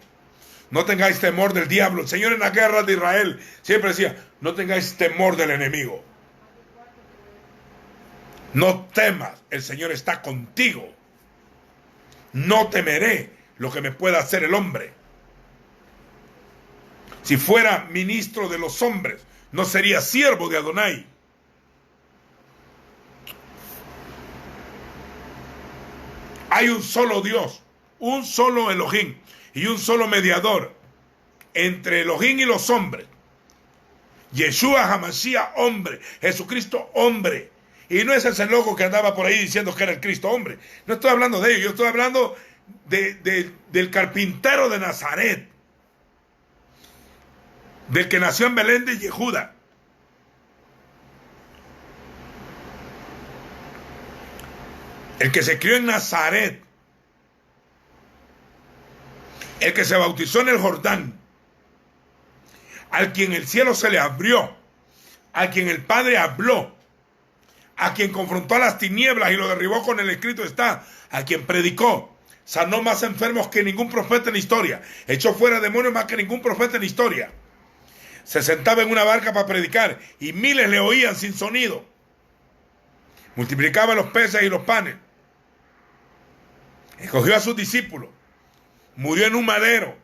no tengáis temor del diablo. El Señor en la guerra de Israel siempre decía: no tengáis temor del enemigo. No temas, el Señor está contigo. No temeré lo que me pueda hacer el hombre. Si fuera ministro de los hombres, no sería siervo de Adonai. Hay un solo Dios, un solo Elohim y un solo mediador entre Elohim y los hombres. Yeshua HaMashiach, hombre. Jesucristo, hombre. Y no es ese loco que andaba por ahí diciendo que era el Cristo, hombre. No estoy hablando de ello, yo estoy hablando del carpintero de Nazaret, del que nació en Belén de Yehuda. El que se crió en Nazaret, el que se bautizó en el Jordán, al quien el cielo se le abrió, a quien el Padre habló, a quien confrontó a las tinieblas y lo derribó con el escrito está, a quien predicó, sanó más enfermos que ningún profeta en la historia, echó fuera demonios más que ningún profeta en la historia, se sentaba en una barca para predicar y miles le oían sin sonido. Multiplicaba los peces y los panes. Escogió a sus discípulos. Murió en un madero.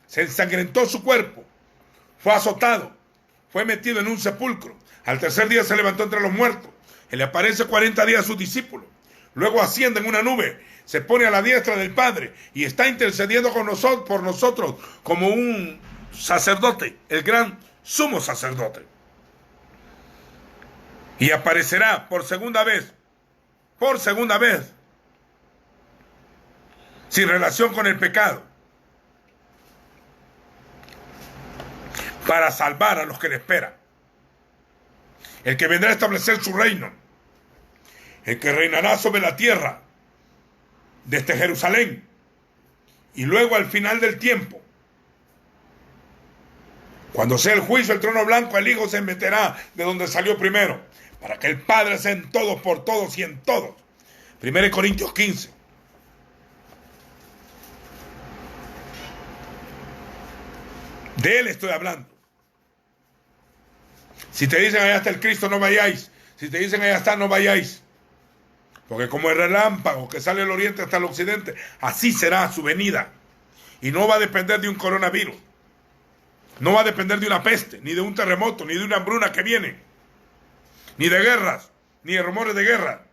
Se ensangrentó su cuerpo. Fue azotado. Fue metido en un sepulcro. Al tercer día se levantó entre los muertos. Y le aparece 40 días a sus discípulos. Luego asciende en una nube. Se pone a la diestra del Padre. Y está intercediendo por nosotros como un sacerdote. El gran sumo sacerdote. Y aparecerá por segunda vez, sin relación con el pecado, para salvar a los que le esperan. El que vendrá a establecer su reino, el que reinará sobre la tierra, desde Jerusalén, y luego al final del tiempo, cuando sea el juicio, el trono blanco, el Hijo se meterá de donde salió primero, para que el Padre sea en todos, por todos y en todos. 1 Corintios 15. De Él estoy hablando. Si te dicen allá está el Cristo, no vayáis. Si te dicen allá está, no vayáis. Porque como el relámpago que sale del oriente hasta el occidente, así será su venida. Y no va a depender de un coronavirus. No va a depender de una peste, ni de un terremoto, ni de una hambruna que viene. Ni de guerras, ni de rumores de guerra.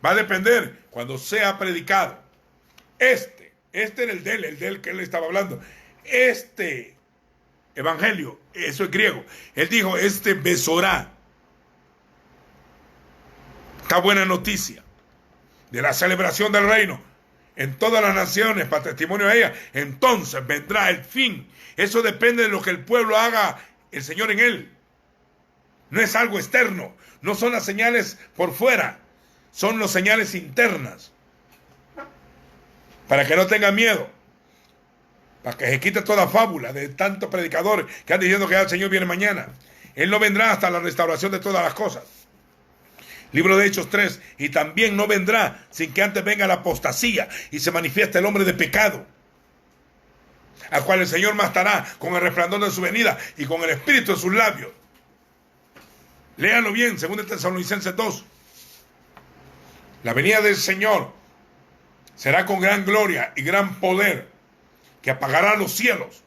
Va a depender cuando sea predicado. Este era el del que él estaba hablando. Este evangelio, eso es griego. Él dijo, besorá. Esta buena noticia de la celebración del reino en todas las naciones para testimonio de ella. Entonces vendrá el fin. Eso depende de lo que el pueblo haga el Señor en él. No es algo externo, no son las señales por fuera, son las señales internas. Para que no tengan miedo, para que se quite toda fábula de tantos predicadores que han diciendo que el Señor viene mañana. Él no vendrá hasta la restauración de todas las cosas. Libro de Hechos 3, y también no vendrá sin que antes venga la apostasía y se manifieste el hombre de pecado, al cual el Señor matará con el resplandor de su venida y con el espíritu de sus labios. Léalo bien, 2 Tesalonicenses 2. La venida del Señor será con gran gloria y gran poder, que apagará los cielos.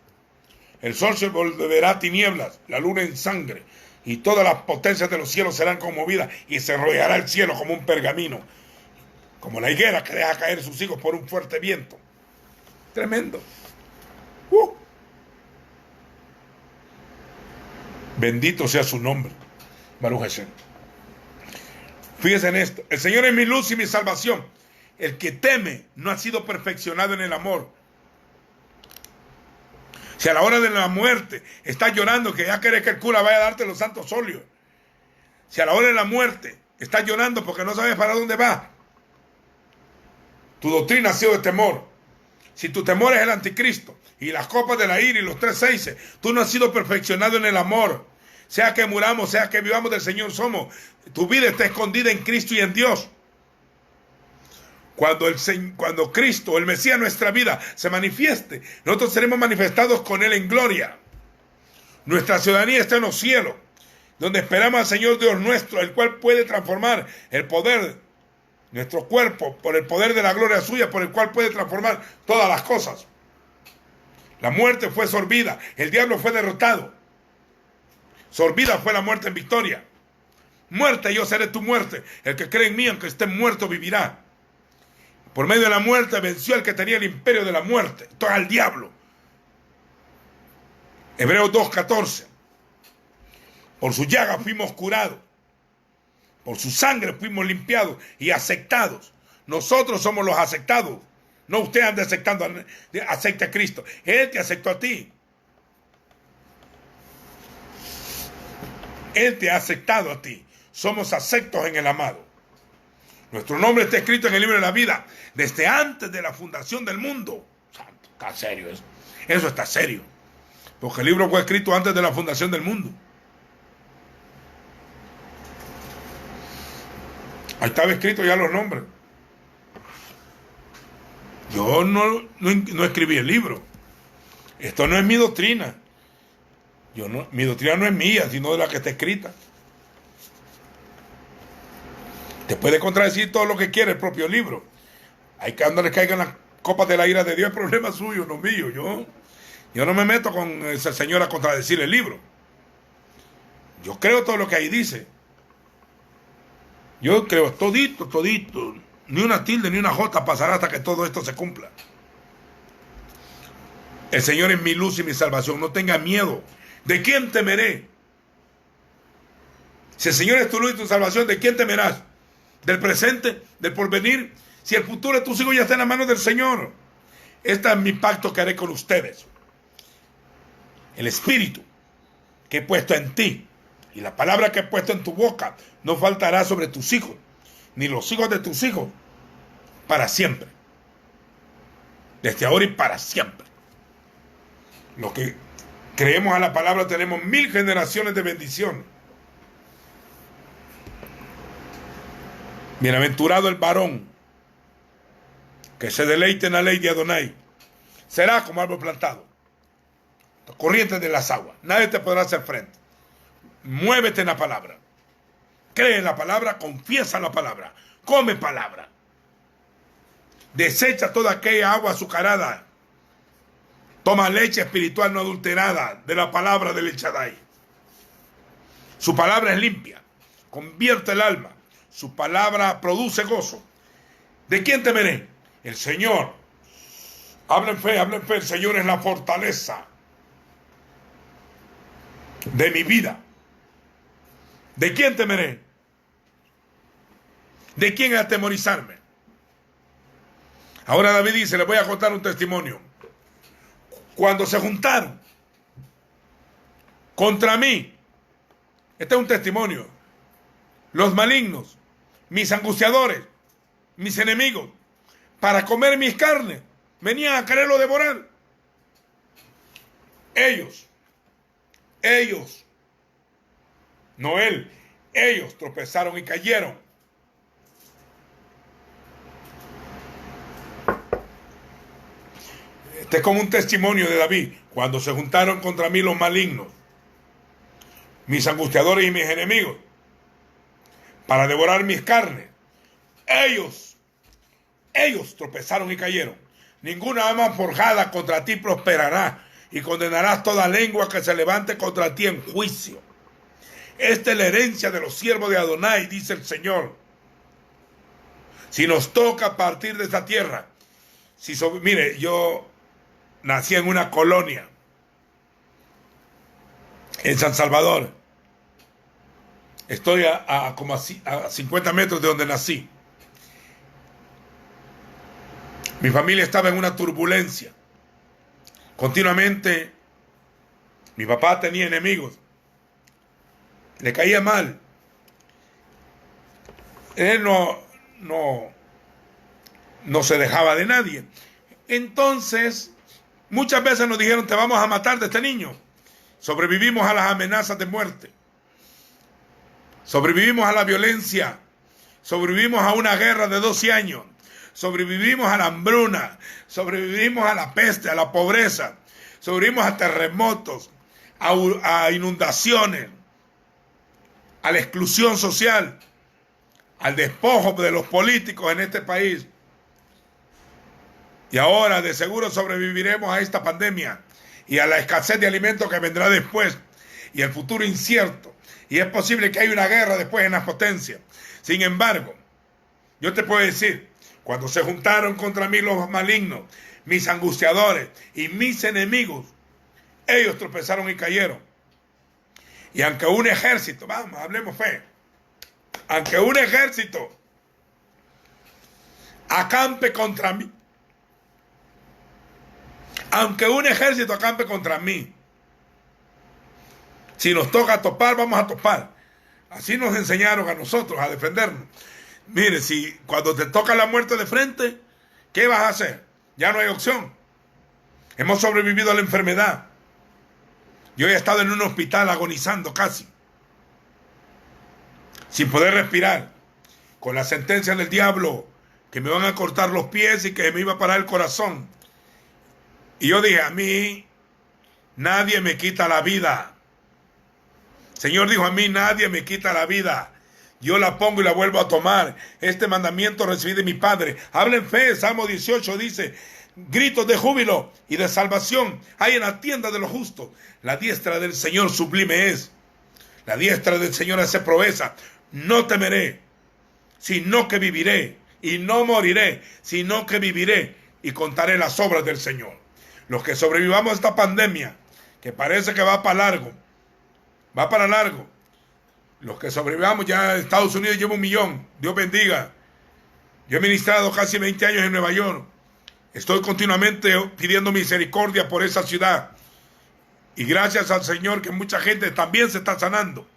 El sol se volverá a tinieblas, la luna en sangre, y todas las potencias de los cielos serán conmovidas, y se rodeará el cielo como un pergamino, como la higuera que deja caer sus higos por un fuerte viento. Tremendo. Bendito sea su nombre. Baruch Hashem. Fíjense en esto. El Señor es mi luz y mi salvación. El que teme no ha sido perfeccionado en el amor. Si a la hora de la muerte estás llorando que ya querés que el cura vaya a darte los santos óleos. Si a la hora de la muerte estás llorando porque no sabes para dónde va. Tu doctrina ha sido de temor. Si tu temor es el anticristo y las copas de la ira y los 3 seises, tú no has sido perfeccionado en el amor. Sea que muramos, sea que vivamos, del Señor somos. Tu vida está escondida en Cristo y en Dios. Cuando Cristo, el Mesías, nuestra vida, se manifieste, nosotros seremos manifestados con Él en gloria. Nuestra ciudadanía está en los cielos, donde esperamos al Señor Dios nuestro, el cual puede transformar el poder, nuestro cuerpo, por el poder de la gloria suya, por el cual puede transformar todas las cosas. La muerte fue sorbida, el diablo fue derrotado. Sorbida fue la muerte en victoria. Muerte, yo seré tu muerte. El que cree en mí, aunque esté muerto, vivirá. Por medio de la muerte venció al que tenía el imperio de la muerte, todo al diablo. Hebreos 2:14. Por su llaga fuimos curados. Por su sangre fuimos limpiados y aceptados. Nosotros somos los aceptados. No usted anda aceptando, acepte a Cristo. Él te aceptó a ti. Él te ha aceptado a ti. Somos aceptos en el amado. Nuestro nombre está escrito en el libro de la vida desde antes de la fundación del mundo. Santo, está serio eso. Eso está serio. Porque el libro fue escrito antes de la fundación del mundo. Ahí estaba escrito ya los nombres. Yo no escribí el libro. Esto no es mi doctrina. Mi doctrina no es mía, sino de la que está escrita. Te puede contradecir todo lo que quiere el propio libro. Hay que andar, les caigan las copas de la ira de Dios, es problema suyo, no mío. Yo no me meto con ese señor a contradecir el libro. Yo creo todo lo que ahí dice. Yo creo todito. Ni una tilde ni una jota pasará hasta que todo esto se cumpla. El Señor es mi luz y mi salvación. No tenga miedo. ¿De quién temeré? Si el Señor es tu luz y tu salvación, ¿de quién temerás? ¿Del presente? ¿Del porvenir? Si el futuro de tus hijos ya está en las manos del Señor. Este es mi pacto que haré con ustedes. El Espíritu que he puesto en ti y la palabra que he puesto en tu boca no faltará sobre tus hijos, ni los hijos de tus hijos, para siempre. Desde ahora y para siempre. Los que creemos a la palabra tenemos 1000 generaciones de bendición. Bienaventurado el varón que se deleite en la ley de Adonai. Será como árbol plantado, corrientes de las aguas. Nadie te podrá hacer frente. Muévete en la palabra. Cree en la palabra, confiesa la palabra, come palabra. Desecha toda aquella agua azucarada. Toma leche espiritual no adulterada de la palabra del El Shaddai. Su palabra es limpia, convierte el alma. Su palabra produce gozo. ¿De quién temeré? El Señor. Hablen fe, el Señor es la fortaleza de mi vida. ¿De quién temeré? ¿De quién atemorizarme? Ahora David dice, les voy a contar un testimonio. Cuando se juntaron contra mí, este es un testimonio, los malignos, mis angustiadores, mis enemigos, para comer mis carnes, venían a quererlo devorar. Ellos, no él, ellos tropezaron y cayeron. Este es como un testimonio de David. Cuando se juntaron contra mí los malignos, mis angustiadores y mis enemigos, para devorar mis carnes, ellos tropezaron y cayeron. Ninguna arma forjada contra ti prosperará, y condenarás toda lengua que se levante contra ti en juicio. Esta es la herencia de los siervos de Adonai, dice el Señor. Si nos toca partir de esta tierra, mire, yo nací en una colonia en San Salvador. Estoy a 50 metros de donde nací. Mi familia estaba en una turbulencia. Continuamente, mi papá tenía enemigos. Le caía mal. Él no se dejaba de nadie. Entonces, muchas veces nos dijeron, te vamos a matar de este niño. Sobrevivimos a las amenazas de muerte. Sobrevivimos a la violencia. Sobrevivimos a una guerra de 12 años. Sobrevivimos a la hambruna. Sobrevivimos a la peste, a la pobreza. Sobrevivimos a terremotos, a inundaciones, a la exclusión social, al despojo de los políticos en este país. Y ahora de seguro sobreviviremos a esta pandemia y a la escasez de alimentos que vendrá después y el futuro incierto. Y es posible que haya una guerra después en las potencias. Sin embargo, yo te puedo decir, cuando se juntaron contra mí los malignos, mis angustiadores y mis enemigos, ellos tropezaron y cayeron. Y aunque un ejército, vamos, hablemos fe, aunque un ejército acampe contra mí, si nos toca topar, vamos a topar. Así nos enseñaron a nosotros a defendernos. Mire, si cuando te toca la muerte de frente, ¿qué vas a hacer? Ya no hay opción. Hemos sobrevivido a la enfermedad. Yo he estado en un hospital agonizando casi, sin poder respirar, con la sentencia del diablo que me van a cortar los pies y que me iba a parar el corazón. Y yo dije, a mí nadie me quita la vida. Señor dijo: a mí nadie me quita la vida, yo la pongo y la vuelvo a tomar. Este mandamiento recibí de mi Padre. Habla en fe. Salmo 18 dice: gritos de júbilo y de salvación hay en la tienda de los justos. La diestra del Señor sublime es. La diestra del Señor hace proeza. No temeré, sino que viviré, y no moriré, sino que viviré y contaré las obras del Señor. Los que sobrevivamos a esta pandemia, que parece que va para largo, los que sobrevivamos, ya Estados Unidos lleva 1 millón, Dios bendiga. Yo he ministrado casi 20 años en Nueva York, estoy continuamente pidiendo misericordia por esa ciudad, y gracias al Señor que mucha gente también se está sanando.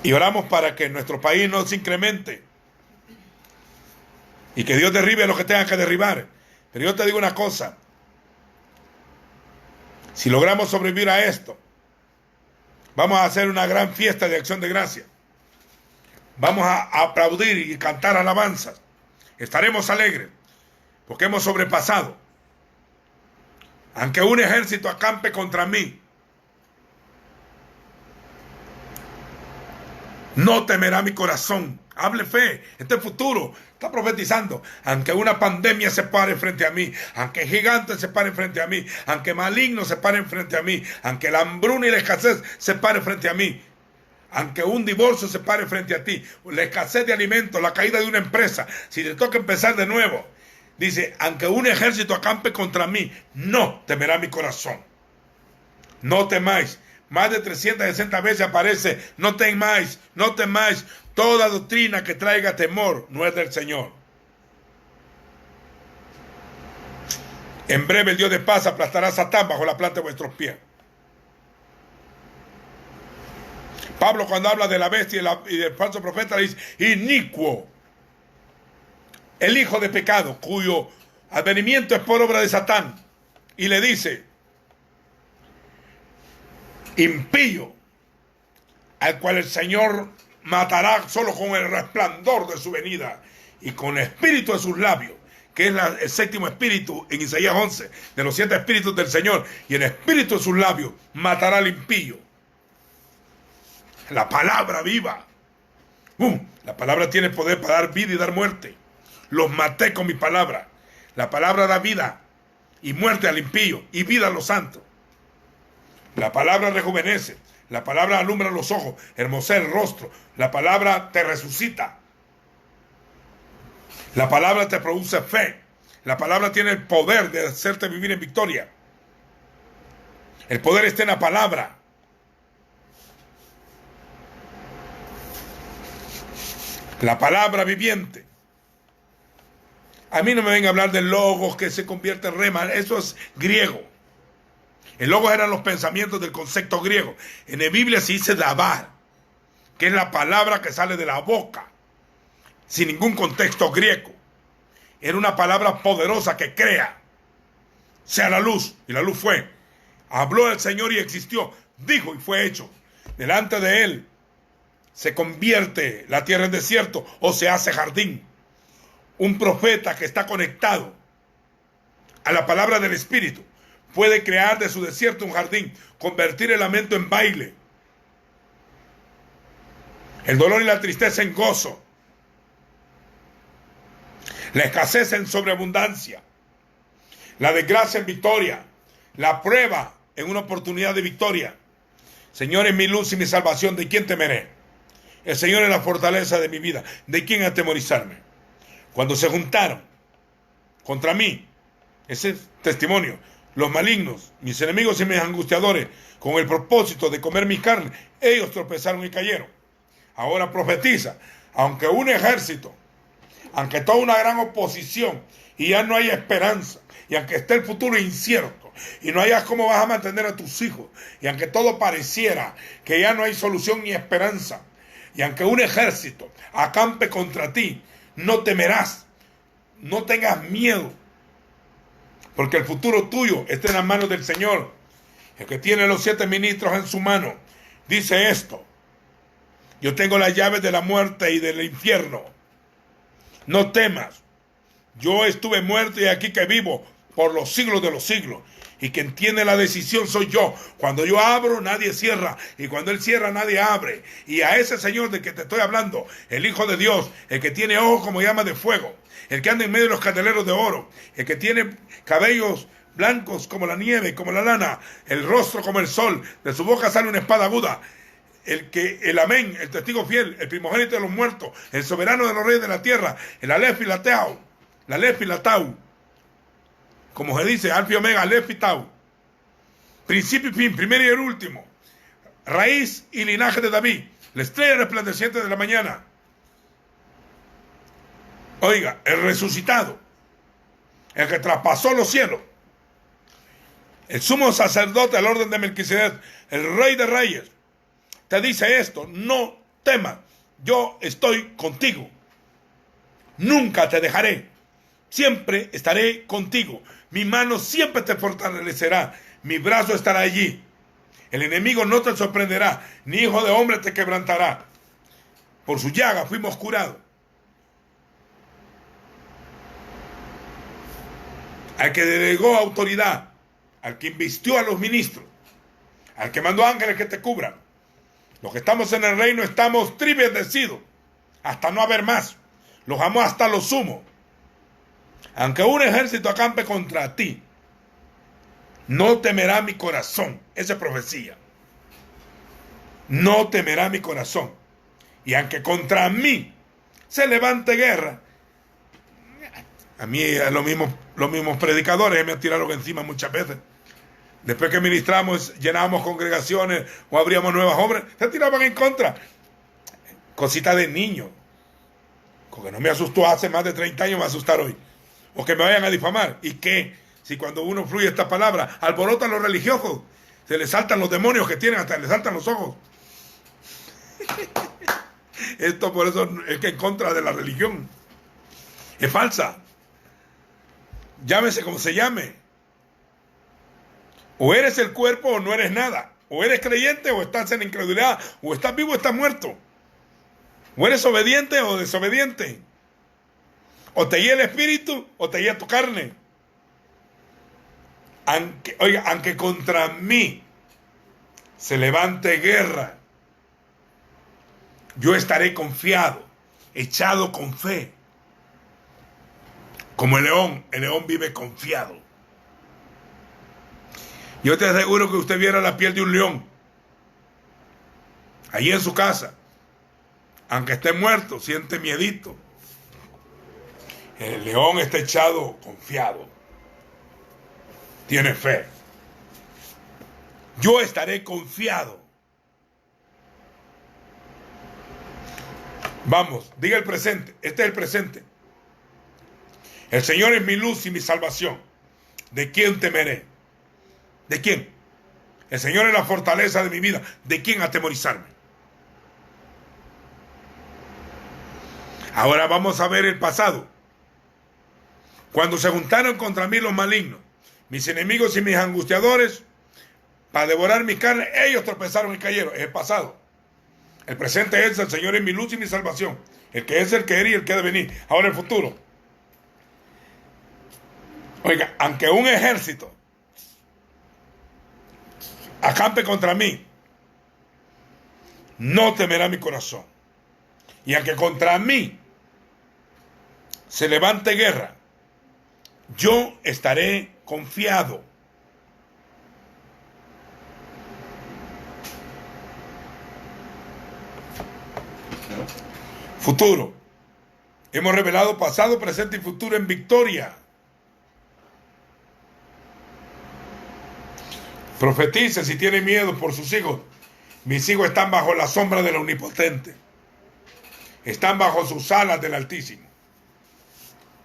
Y oramos para que nuestro país no se incremente y que Dios derribe lo que tenga que derribar. Pero yo te digo una cosa: si logramos sobrevivir a esto, vamos a hacer una gran fiesta de acción de gracia. Vamos a aplaudir y cantar alabanzas. Estaremos alegres porque hemos sobrepasado. Aunque un ejército acampe contra mí, no temerá mi corazón. Hable fe. Este futuro está profetizando. Aunque una pandemia se pare frente a mí, aunque gigantes se paren frente a mí, aunque malignos se paren frente a mí, aunque la hambruna y la escasez se pare frente a mí, aunque un divorcio se pare frente a ti, la escasez de alimentos, la caída de una empresa, si te toca empezar de nuevo, dice: aunque un ejército acampe contra mí, no temerá mi corazón. No temáis. Más de 360 veces aparece: no temáis, no temáis. Toda doctrina que traiga temor no es del Señor. En breve el Dios de paz aplastará a Satán bajo la planta de vuestros pies. Pablo, cuando habla de la bestia y del falso profeta, le dice: inicuo, el hijo de pecado, cuyo advenimiento es por obra de Satán. Y le dice: impío, al cual el Señor matará solo con el resplandor de su venida y con el espíritu de sus labios, que es el séptimo espíritu en Isaías 11, de los 7 espíritus del Señor, y el espíritu de sus labios matará al impío. La palabra viva. La palabra tiene poder para dar vida y dar muerte. Los maté con mi palabra. La palabra da vida y muerte al impío y vida a los santos. La palabra rejuvenece. La palabra alumbra los ojos, hermosea el rostro. La palabra te resucita. La palabra te produce fe. La palabra tiene el poder de hacerte vivir en victoria. El poder está en la palabra. La palabra viviente. A mí no me vengan a hablar de logos que se convierte en rema. Eso es griego. El logos eran los pensamientos del concepto griego. En la Biblia se dice dabar, que es la palabra que sale de la boca, sin ningún contexto griego. Era una palabra poderosa que crea. Sea la luz, y la luz fue. Habló el Señor y existió. Dijo y fue hecho. Delante de él se convierte la tierra en desierto o se hace jardín. Un profeta que está conectado a la palabra del Espíritu puede crear de su desierto un jardín, convertir el lamento en baile, el dolor y la tristeza en gozo, la escasez en sobreabundancia, la desgracia en victoria, la prueba en una oportunidad de victoria. Señor es mi luz y mi salvación, ¿de quién temeré? El Señor es la fortaleza de mi vida, ¿de quién atemorizarme? Cuando se juntaron contra mí, ese testimonio, los malignos, mis enemigos y mis angustiadores, con el propósito de comer mi carne, ellos tropezaron y cayeron. Ahora profetiza: aunque un ejército, aunque toda una gran oposición, y ya no hay esperanza, y aunque esté el futuro incierto, y no hayas cómo vas a mantener a tus hijos, y aunque todo pareciera que ya no hay solución ni esperanza, y aunque un ejército acampe contra ti, no temerás, no tengas miedo, porque el futuro tuyo está en las manos del Señor. El que tiene los 7 ministros en su mano dice esto: yo tengo las llaves de la muerte y del infierno. No temas, yo estuve muerto y aquí que vivo por los siglos de los siglos. Y quien tiene la decisión soy yo. Cuando yo abro, nadie cierra. Y cuando Él cierra, nadie abre. Y a ese Señor de que te estoy hablando, el Hijo de Dios, el que tiene ojos como llama de fuego, el que anda en medio de los candeleros de oro, el que tiene cabellos blancos como la nieve, como la lana, el rostro como el sol, de su boca sale una espada aguda, el amén, el testigo fiel, el primogénito de los muertos, el soberano de los reyes de la tierra, el alef y la tau, como se dice, alfa y omega, alef y tau, principio y fin, primero y el último, raíz y linaje de David, la estrella resplandeciente de la mañana. Oiga, el resucitado, el que traspasó los cielos, el sumo sacerdote al orden de Melquisedec, el rey de reyes, te dice esto: no temas, yo estoy contigo, nunca te dejaré, siempre estaré contigo, mi mano siempre te fortalecerá, mi brazo estará allí, el enemigo no te sorprenderá, ni hijo de hombre te quebrantará, por su llaga fuimos curados. Al que delegó autoridad, al que invistió a los ministros, al que mandó ángeles que te cubran. Los que estamos en el reino estamos tribendecidos, hasta no haber más. Los amó hasta lo sumo. Aunque un ejército acampe contra ti, no temerá mi corazón. Esa es profecía. No temerá mi corazón. Y aunque contra mí se levante guerra, a mí los mismos predicadores me han tirado encima muchas veces. Después que ministramos, llenábamos congregaciones o abríamos nuevas obras, se tiraban en contra. Cosita de niño. Porque no me asustó hace más de 30 años, me va a asustar hoy. O que me vayan a difamar. ¿Y qué? Si cuando uno fluye esta palabra, alborotan los religiosos, se les saltan los demonios que tienen, hasta les saltan los ojos. Esto por eso es que en contra de la religión. Es falsa. Llámese como se llame. O eres el cuerpo o no eres nada. O eres creyente o estás en incredulidad. O estás vivo o estás muerto. O eres obediente o desobediente. O te guía el espíritu o te guía tu carne. Aunque contra mí se levante guerra, yo estaré confiado, echado con fe. Como el león vive confiado. Yo te aseguro que usted viera la piel de un león allí en su casa. Aunque esté muerto, siente miedito. El león está echado confiado. Tiene fe. Yo estaré confiado. Vamos, diga el presente. Este es el presente. El Señor es mi luz y mi salvación. ¿De quién temeré? ¿De quién? El Señor es la fortaleza de mi vida. ¿De quién atemorizarme? Ahora vamos a ver el pasado. Cuando se juntaron contra mí los malignos, mis enemigos y mis angustiadores, para devorar mi carne, ellos tropezaron y cayeron. Es el pasado. El presente es: el Señor es mi luz y mi salvación. El que es, el que era y el que ha de venir. Ahora el futuro. Oiga, aunque un ejército acampe contra mí, no temerá mi corazón. Y aunque contra mí se levante guerra, yo estaré confiado. Futuro. Hemos revelado pasado, presente y futuro en victoria. Profetice si tiene miedo por sus hijos. Mis hijos están bajo la sombra del Omnipotente. Están bajo sus alas del Altísimo.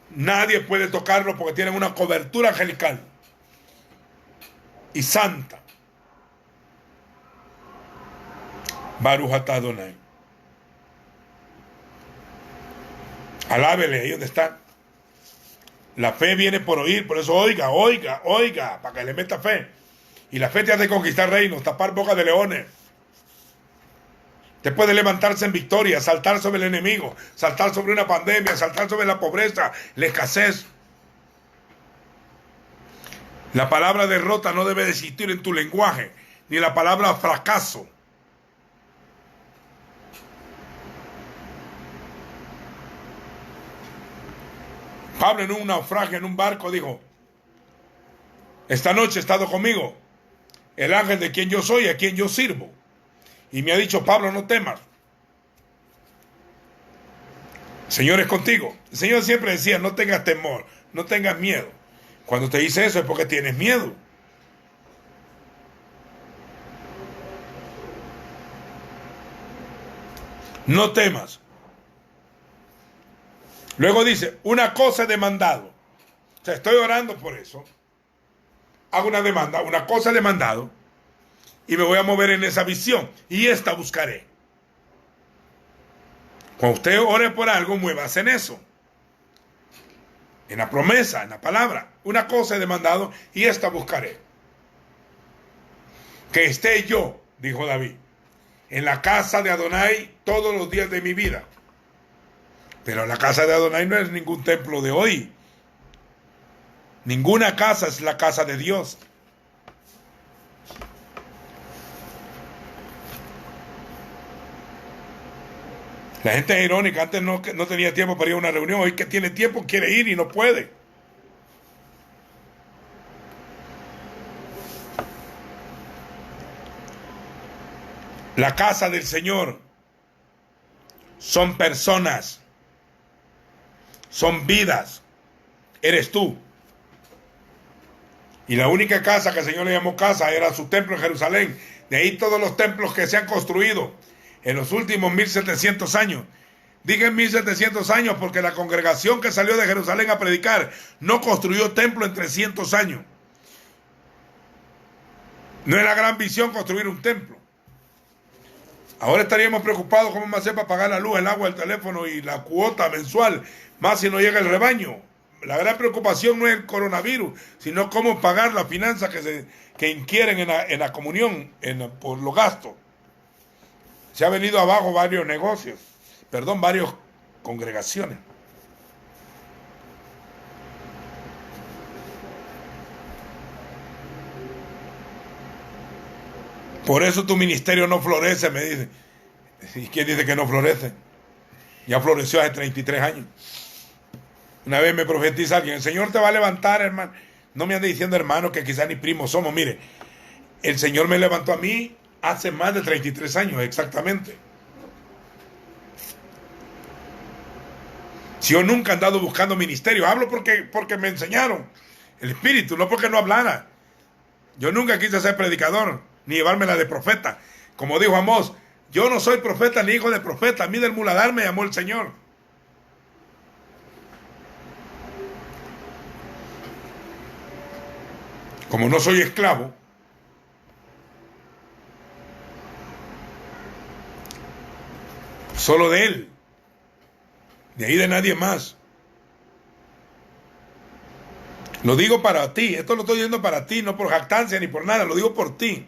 Nadie puede tocarlos porque tienen una cobertura angelical y santa. Baruch atah Adonai. Alábele ahí donde está. La fe viene por oír, por eso oiga, para que le meta fe. Y la fe te hace conquistar reinos, tapar bocas de leones. Te puede levantarse en victoria, saltar sobre el enemigo, saltar sobre una pandemia, saltar sobre la pobreza, la escasez. La palabra derrota no debe de existir en tu lenguaje, ni la palabra fracaso. Pablo en un naufragio, en un barco, dijo: esta noche ha estado conmigo el ángel de quien yo soy, a quien yo sirvo. Y me ha dicho: Pablo, no temas. El Señor es contigo. El Señor siempre decía: no tengas temor, no tengas miedo. Cuando te dice eso es porque tienes miedo. No temas. Luego dice: una cosa he demandado. O sea, estoy orando por eso. Hago una demanda, una cosa he demandado. Y me voy a mover en esa visión. Y esta buscaré. Cuando usted ore por algo, muévase en eso. En la promesa, en la palabra. Una cosa he demandado y esta buscaré. Que esté yo, dijo David, en la casa de Adonai todos los días de mi vida. Pero la casa de Adonai no es ningún templo de hoy. Ninguna casa es la casa de Dios. La gente es irónica. Antes no tenía tiempo para ir a una reunión. Hoy que tiene tiempo quiere ir y no puede. La casa del Señor son personas, son vidas, eres tú. Y la única casa que el Señor le llamó casa era su templo en Jerusalén. De ahí todos los templos que se han construido en los últimos 1700 años. Digan 1700 años porque la congregación que salió de Jerusalén a predicar no construyó templo en 300 años. No es la gran visión construir un templo. Ahora estaríamos preocupados cómo vamos a hacer para pagar la luz, el agua, el teléfono y la cuota mensual, más si no llega el rebaño. La gran preocupación no es el coronavirus, sino cómo pagar las finanzas que inquieren en la comunión, por los gastos. Se ha venido abajo varias congregaciones. Por eso tu ministerio no florece, me dice. ¿Y quién dice que no florece? Ya floreció hace 33 años. Una vez me profetiza alguien: el Señor te va a levantar, hermano. No me ande diciendo, hermano, que quizás ni primos somos. Mire, el Señor me levantó a mí hace más de 33 años, exactamente. Si yo nunca he andado buscando ministerio, hablo porque me enseñaron el Espíritu, no porque no hablara. Yo nunca quise ser predicador, ni llevármela de profeta. Como dijo Amós: yo no soy profeta ni hijo de profeta, a mí del muladar me llamó el Señor. Como no soy esclavo, solo de Él, de ahí de nadie más. Lo digo para ti, esto lo estoy diciendo para ti, no por jactancia ni por nada, lo digo por ti.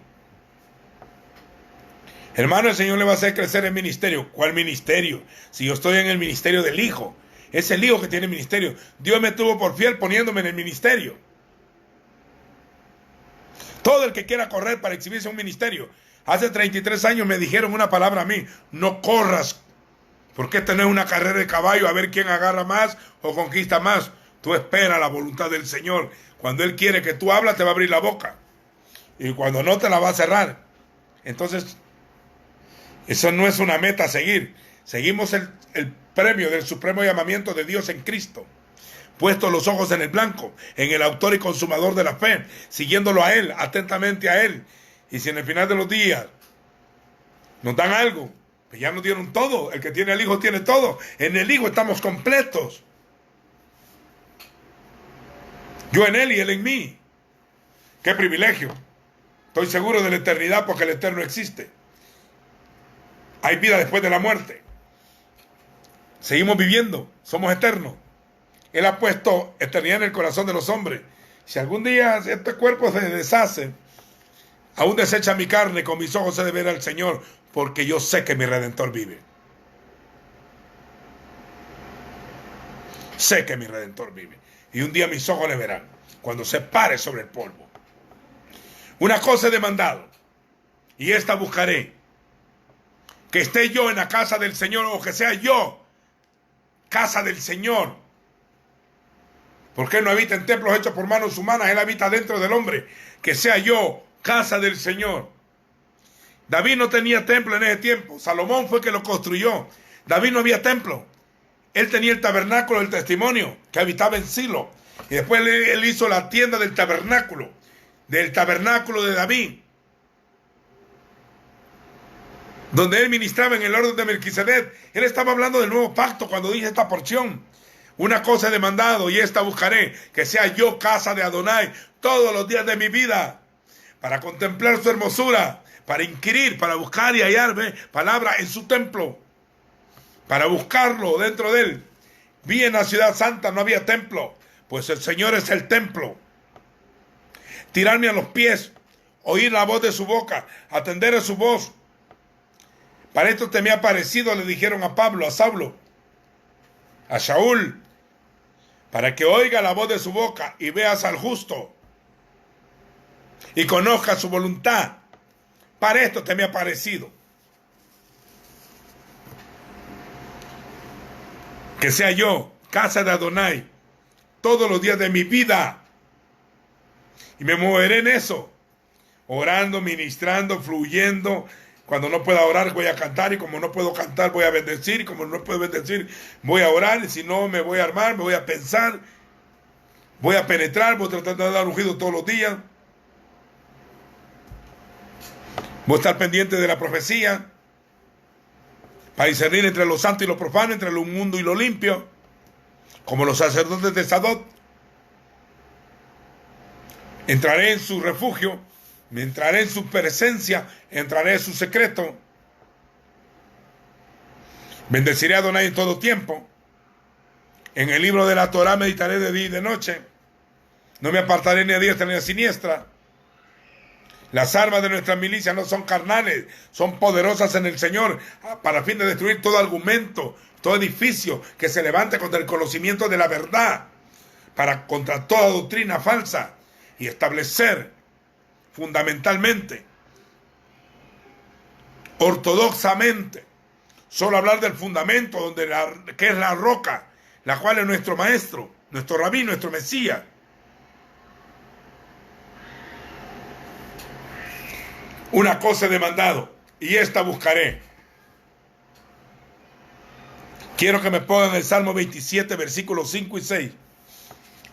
Hermano, el Señor le va a hacer crecer el ministerio. ¿Cuál ministerio? Si yo estoy en el ministerio del Hijo, es el Hijo que tiene ministerio. Dios me tuvo por fiel poniéndome en el ministerio. Todo el que quiera correr para exhibirse un ministerio. Hace 33 años me dijeron una palabra a mí: no corras, porque esta no es una carrera de caballo a ver quién agarra más o conquista más. Tú espera la voluntad del Señor. Cuando Él quiere que tú hablas, te va a abrir la boca. Y cuando no, te la va a cerrar. Entonces, eso no es una meta a seguir. Seguimos el premio del supremo llamamiento de Dios en Cristo. Puestos los ojos en el blanco, en el autor y consumador de la fe, siguiéndolo a Él, atentamente a Él. Y si en el final de los días nos dan algo, pues ya nos dieron todo. El que tiene al Hijo tiene todo. En el Hijo estamos completos. Yo en Él y Él en mí. ¡Qué privilegio! Estoy seguro de la eternidad porque el eterno existe. Hay vida después de la muerte. Seguimos viviendo, somos eternos. Él ha puesto eternidad en el corazón de los hombres. Si algún día este cuerpo se deshace, aún desecha mi carne, con mis ojos he de ver al Señor, porque yo sé que mi Redentor vive. Sé que mi Redentor vive. y un día mis ojos le verán, cuando se pare sobre el polvo. Una cosa he demandado, y esta buscaré, que esté yo en la casa del Señor, o que sea yo casa del Señor. Porque Él no habita en templos hechos por manos humanas, Él habita dentro del hombre. Que sea yo casa del Señor. David no tenía templo en ese tiempo, Salomón fue que lo construyó. David no había templo, él tenía el tabernáculo del testimonio que habitaba en Silo, y después él hizo la tienda del tabernáculo de David, donde él ministraba en el orden de Melquisedec. Él estaba hablando del nuevo pacto cuando dice esta porción. Una cosa he demandado, y esta buscaré, que sea yo casa de Adonai todos los días de mi vida, para contemplar su hermosura, para inquirir, para buscar y hallar palabra en su templo, para buscarlo dentro de él. Vi en la ciudad santa, no había templo, pues el Señor es el templo. Tirarme a los pies, oír la voz de su boca, atender a su voz. Para esto te me ha parecido, le dijeron a Pablo, a Saulo, a Shaul, para que oiga la voz de su boca y veas al justo y conozca su voluntad. Para esto te me ha parecido. Que sea yo casa de Adonai todos los días de mi vida. Y me moveré en eso, orando, ministrando, fluyendo. Cuando no pueda orar voy a cantar, y como no puedo cantar voy a bendecir, y como no puedo bendecir voy a orar, y si no me voy a armar, me voy a pensar, voy a penetrar, voy a tratar de dar ungido todos los días. Voy a estar pendiente de la profecía, para discernir entre lo santo y lo profano, entre lo inmundo y lo limpio, como los sacerdotes de Sadot. Entraré en su refugio, me entraré en su presencia, entraré en su secreto. Bendeciré a Adonai en todo tiempo. En el libro de la Torah meditaré de día y de noche. No me apartaré ni a diestra ni a siniestra. Las armas de nuestra milicia no son carnales, son poderosas en el Señor, para fin de destruir todo argumento, todo edificio que se levante contra el conocimiento de la verdad, contra toda doctrina falsa, y establecer fundamentalmente, ortodoxamente, solo hablar del fundamento, que es la roca, la cual es nuestro maestro, nuestro rabí, nuestro Mesías. Una cosa he demandado, y esta buscaré. Quiero que me pongan el Salmo 27, versículos 5 y 6.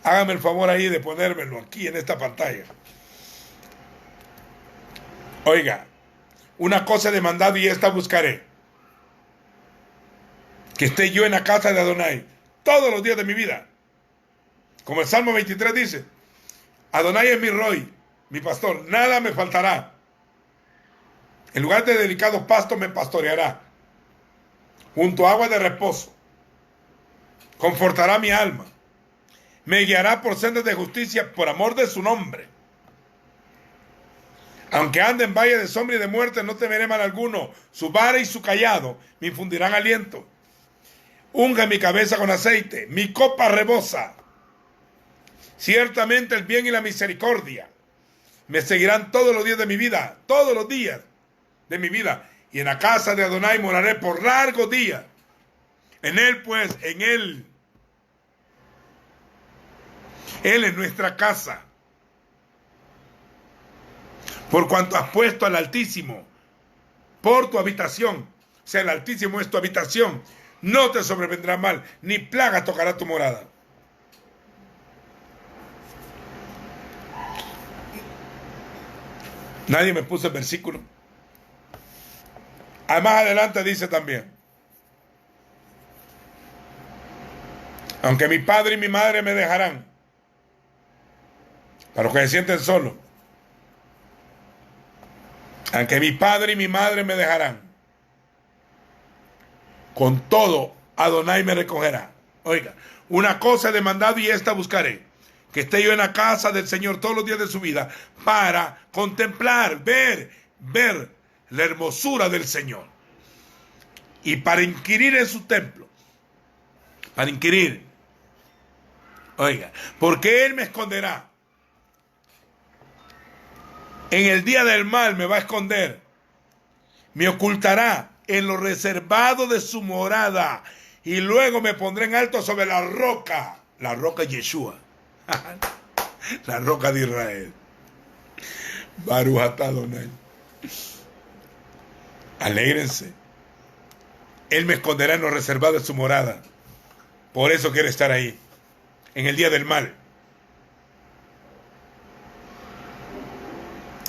Hágame el favor ahí de ponérmelo aquí en esta pantalla. Oiga, una cosa he demandado, y esta buscaré. Que esté yo en la casa de Adonai todos los días de mi vida. Como el Salmo 23 dice, Adonai es mi roy, mi pastor, nada me faltará. En lugar de delicados pastos me pastoreará. Junto a agua de reposo. Confortará mi alma. Me guiará por sendas de justicia por amor de su nombre. Aunque ande en valle de sombra y de muerte, no temeré mal alguno. Su vara y su cayado me infundirán aliento. Unge mi cabeza con aceite. Mi copa rebosa. Ciertamente el bien y la misericordia me seguirán todos los días de mi vida. Todos los días de mi vida, y en la casa de Adonai moraré por largos días. En él, pues, en él es nuestra casa, por cuanto has puesto al Altísimo por tu habitación. O sea, el Altísimo es tu habitación. No te sobrevendrá mal, ni plaga tocará tu morada. Nadie me puso el versículo. Más adelante dice también, aunque mi padre y mi madre me dejarán, para los que se sienten solos, aunque mi padre y mi madre me dejarán, con todo Adonai me recogerá. Oiga, una cosa he demandado, y esta buscaré, que esté yo en la casa del Señor todos los días de su vida, para contemplar, ver la hermosura del Señor, y para inquirir en su templo, para inquirir Oiga, porque Él me esconderá. En el día del mal me va a esconder. Me ocultará en lo reservado de su morada. Y luego me pondré en alto sobre la roca Yeshua. La roca de Israel. Baruch atah Adonai. Alégrense. Él me esconderá en lo reservado de su morada. Por eso quiere estar ahí. En el día del mal.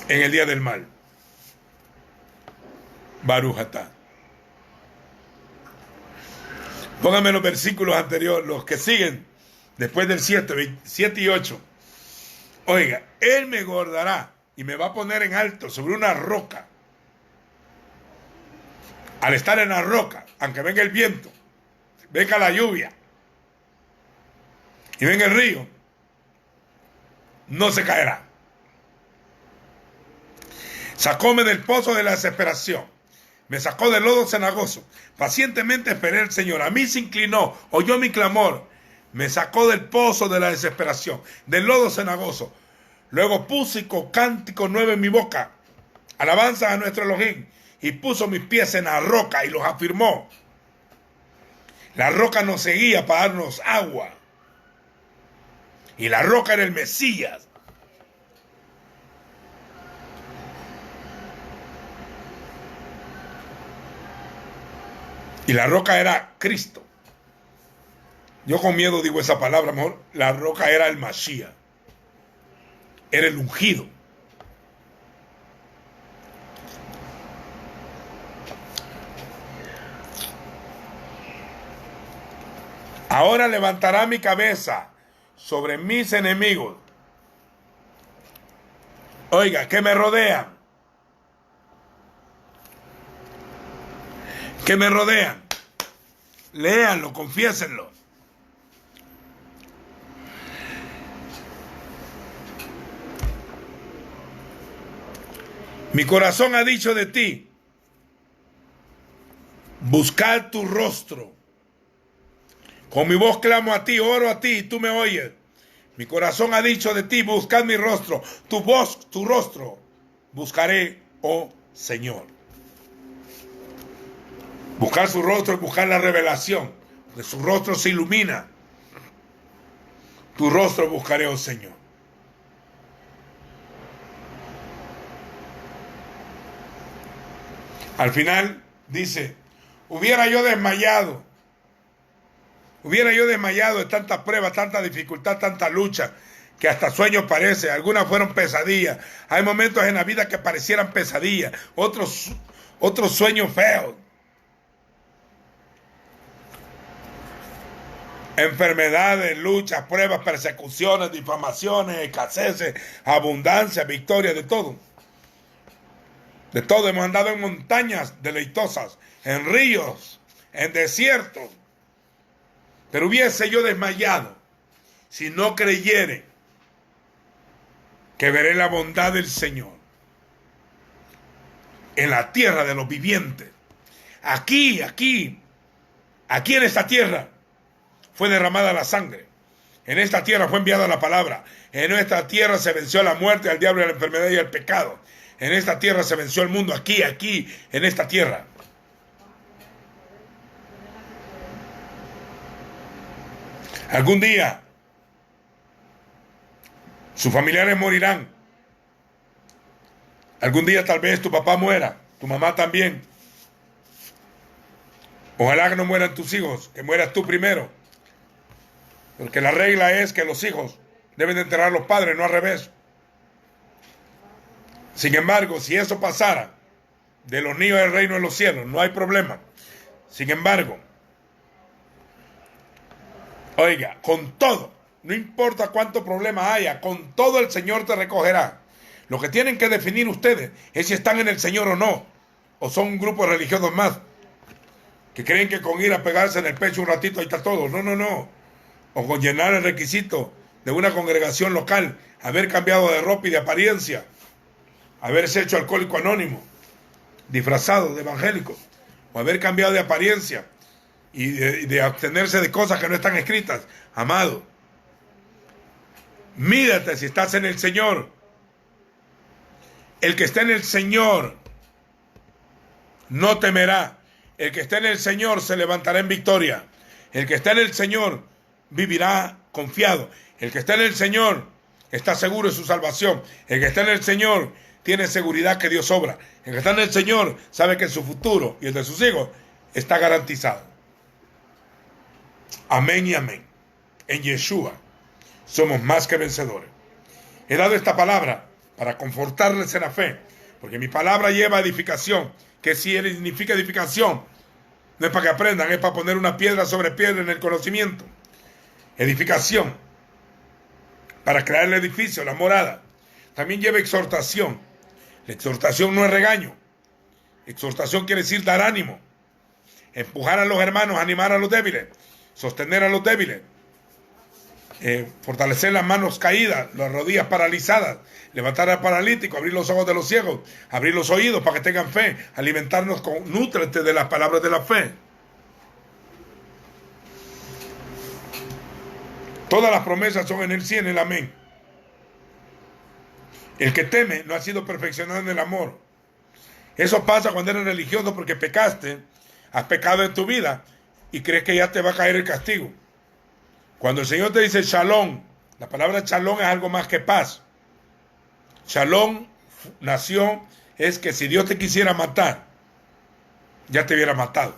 En el día del mal. Baruch atah. Pónganme los versículos anteriores, los que siguen, después del 7 y 8. Oiga, Él me guardará y me va a poner en alto sobre una roca. Al estar en la roca, aunque venga el viento, venga la lluvia y venga el río, no se caerá. Sacóme del pozo de la desesperación. Me sacó del lodo cenagoso. Pacientemente esperé al Señor. A mí se inclinó, oyó mi clamor. Me sacó del pozo de la desesperación, del lodo cenagoso. Luego puse cántico nuevo en mi boca. Alabanza a nuestro Elohim. Y puso mis pies en la roca y los afirmó. La roca nos seguía para darnos agua. Y la roca era el Mesías. Y la roca era Cristo. Yo con miedo digo esa palabra, mejor. La roca era el Mashiach. Era el ungido. Ahora levantará mi cabeza sobre mis enemigos. Oiga, que me rodean. Que me rodean. Léanlo, confiésenlo. Mi corazón ha dicho de ti, buscar tu rostro. Con mi voz clamo a ti, oro a ti y tú me oyes. Mi corazón ha dicho de ti, buscad mi rostro. Tu voz, tu rostro, buscaré, oh Señor. Buscar su rostro es buscar la revelación. De su rostro se ilumina. Tu rostro buscaré, oh Señor. Al final dice, hubiera yo desmayado de tanta prueba, tanta dificultad, tanta lucha, que hasta sueños parece. Algunas fueron pesadillas. Hay momentos en la vida que parecieran pesadillas, otros sueños feos. Enfermedades, luchas, pruebas, persecuciones, difamaciones, escaseces, abundancia, victoria, de todo. De todo. Hemos andado en montañas deleitosas, en ríos, en desiertos. Pero hubiese yo desmayado si no creyere que veré la bondad del Señor en la tierra de los vivientes. Aquí en esta tierra fue derramada la sangre. En esta tierra fue enviada la palabra. En esta tierra se venció la muerte, al diablo, la enfermedad y el pecado. En esta tierra se venció el mundo. Aquí, en esta tierra. Algún día sus familiares morirán. Algún día tal vez tu papá muera, tu mamá también. Ojalá que no mueran tus hijos, que mueras tú primero. Porque la regla es que los hijos deben de enterrar a los padres, no al revés. Sin embargo, si eso pasara, de los niños del reino de los cielos, no hay problema. Sin embargo, oiga, con todo, no importa cuánto problema haya, con todo el Señor te recogerá. Lo que tienen que definir ustedes es si están en el Señor o no, o son un grupo de religiosos más, que creen que con ir a pegarse en el pecho un ratito ahí está todo. No. O con llenar el requisito de una congregación local, haber cambiado de ropa y de apariencia, haberse hecho alcohólico anónimo, disfrazado de evangélico, o haber cambiado de apariencia y de abstenerse de cosas que no están escritas. Amado, Mídate si estás en el Señor. El que está en el Señor no temerá. El que está en el Señor se levantará en victoria. El que está en el Señor vivirá confiado. El que está en el Señor está seguro de su salvación. El que está en el Señor tiene seguridad que Dios obra. El que está en el Señor sabe que su futuro y el de sus hijos está garantizado. Amén y amén. En Yeshua somos más que vencedores. He dado esta palabra para confortarles en la fe, porque mi palabra lleva edificación. ¿Qué significa edificación? No es para que aprendan, es para poner una piedra sobre piedra en el conocimiento. Edificación, para crear el edificio, la morada. También lleva exhortación. La exhortación no es regaño. Exhortación quiere decir dar ánimo, empujar a los hermanos, animar a los débiles, sostener a los débiles, fortalecer las manos caídas, las rodillas paralizadas, levantar al paralítico, abrir los ojos de los ciegos, abrir los oídos para que tengan fe, alimentarnos con nutrientes de las palabras de la fe. Todas las promesas son en el sí y en el amén. El que teme no ha sido perfeccionado en el amor. Eso pasa cuando eres religioso porque pecaste, has pecado en tu vida y crees que ya te va a caer el castigo. Cuando el Señor te dice shalom, la palabra shalom es algo más que paz. Shalom, nación, es que si Dios te quisiera matar, ya te hubiera matado.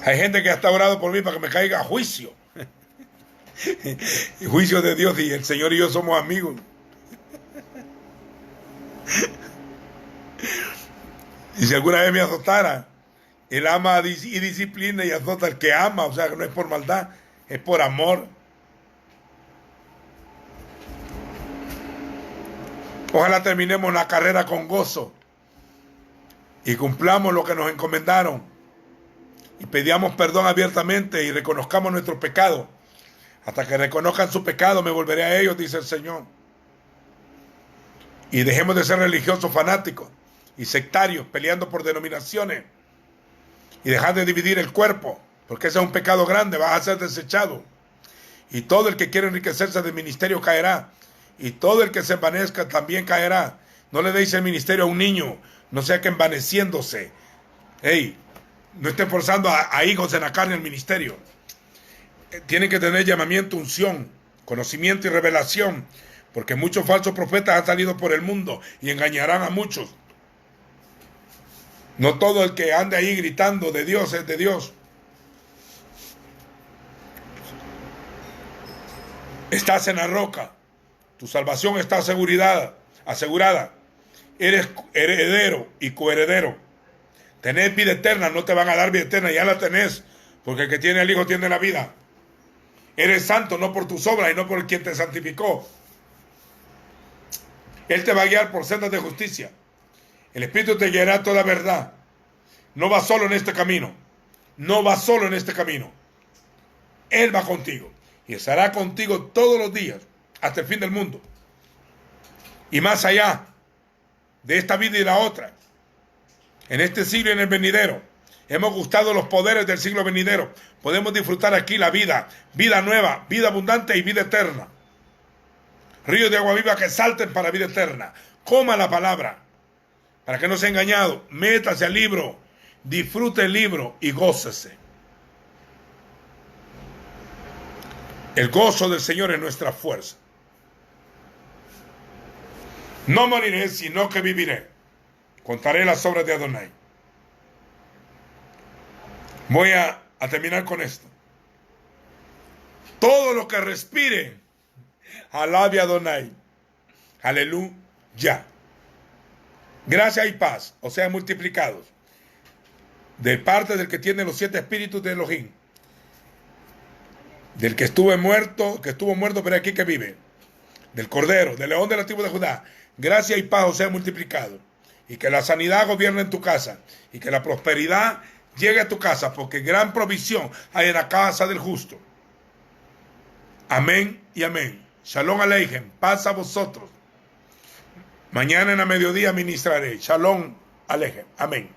Hay gente que hasta orado por mí para que me caiga a juicio. El juicio de Dios, y el Señor y yo somos amigos. Y si alguna vez me azotara, Él ama y disciplina y azota al que ama, o sea que no es por maldad, es por amor. Ojalá terminemos la carrera con gozo y cumplamos lo que nos encomendaron y pedíamos perdón abiertamente y reconozcamos nuestros pecados. Hasta que reconozcan su pecado me volveré a ellos, dice el Señor. Y dejemos de ser religiosos fanáticos y sectarios peleando por denominaciones y dejar de dividir el cuerpo, porque ese es un pecado grande, vas a ser desechado. Y todo el que quiere enriquecerse del ministerio caerá, y todo el que se envanezca también caerá. No le deis el ministerio a un niño, no sea que envaneciéndose. No estén forzando a hijos en la carne el ministerio. Tienen que tener llamamiento, unción, conocimiento y revelación, porque muchos falsos profetas han salido por el mundo y engañarán a muchos. No todo el que ande ahí gritando de Dios es de Dios. Estás en la roca, tu salvación está asegurada. Eres heredero y coheredero. Tenés vida eterna, no te van a dar vida eterna, ya la tenés, porque el que tiene al Hijo tiene la vida. Eres santo no por tus obras y no por quien te santificó. Él te va a guiar por sendas de justicia. El Espíritu te guiará a toda verdad. No vas solo en este camino. No vas solo en este camino. Él va contigo. Y estará contigo todos los días, hasta el fin del mundo. Y más allá de esta vida y la otra. En este siglo y en el venidero. Hemos gustado los poderes del siglo venidero. Podemos disfrutar aquí la vida. Vida nueva, vida abundante y vida eterna. Ríos de agua viva que salten para vida eterna. Coma la palabra. Para que no sea engañado. Métase al libro. Disfrute el libro y gócese. El gozo del Señor es nuestra fuerza. No moriré, sino que viviré. Contaré las obras de Adonai. Voy a terminar con esto. Todo lo que respire, alabe a Adonai. Aleluya. Gracia y paz, o sea, multiplicados. De parte del que tiene los 7 espíritus de Elohim. Del que estuvo muerto, pero aquí que vive. Del Cordero, del León de la tribu de Judá. Gracia y paz, o sea, multiplicado. Y que la sanidad gobierne en tu casa. Y que la prosperidad llegue a tu casa, porque gran provisión hay en la casa del justo. Amén y amén. Shalom aleichem. Paz a vosotros. Mañana en la mediodía ministraré. Shalom aleichem. Amén.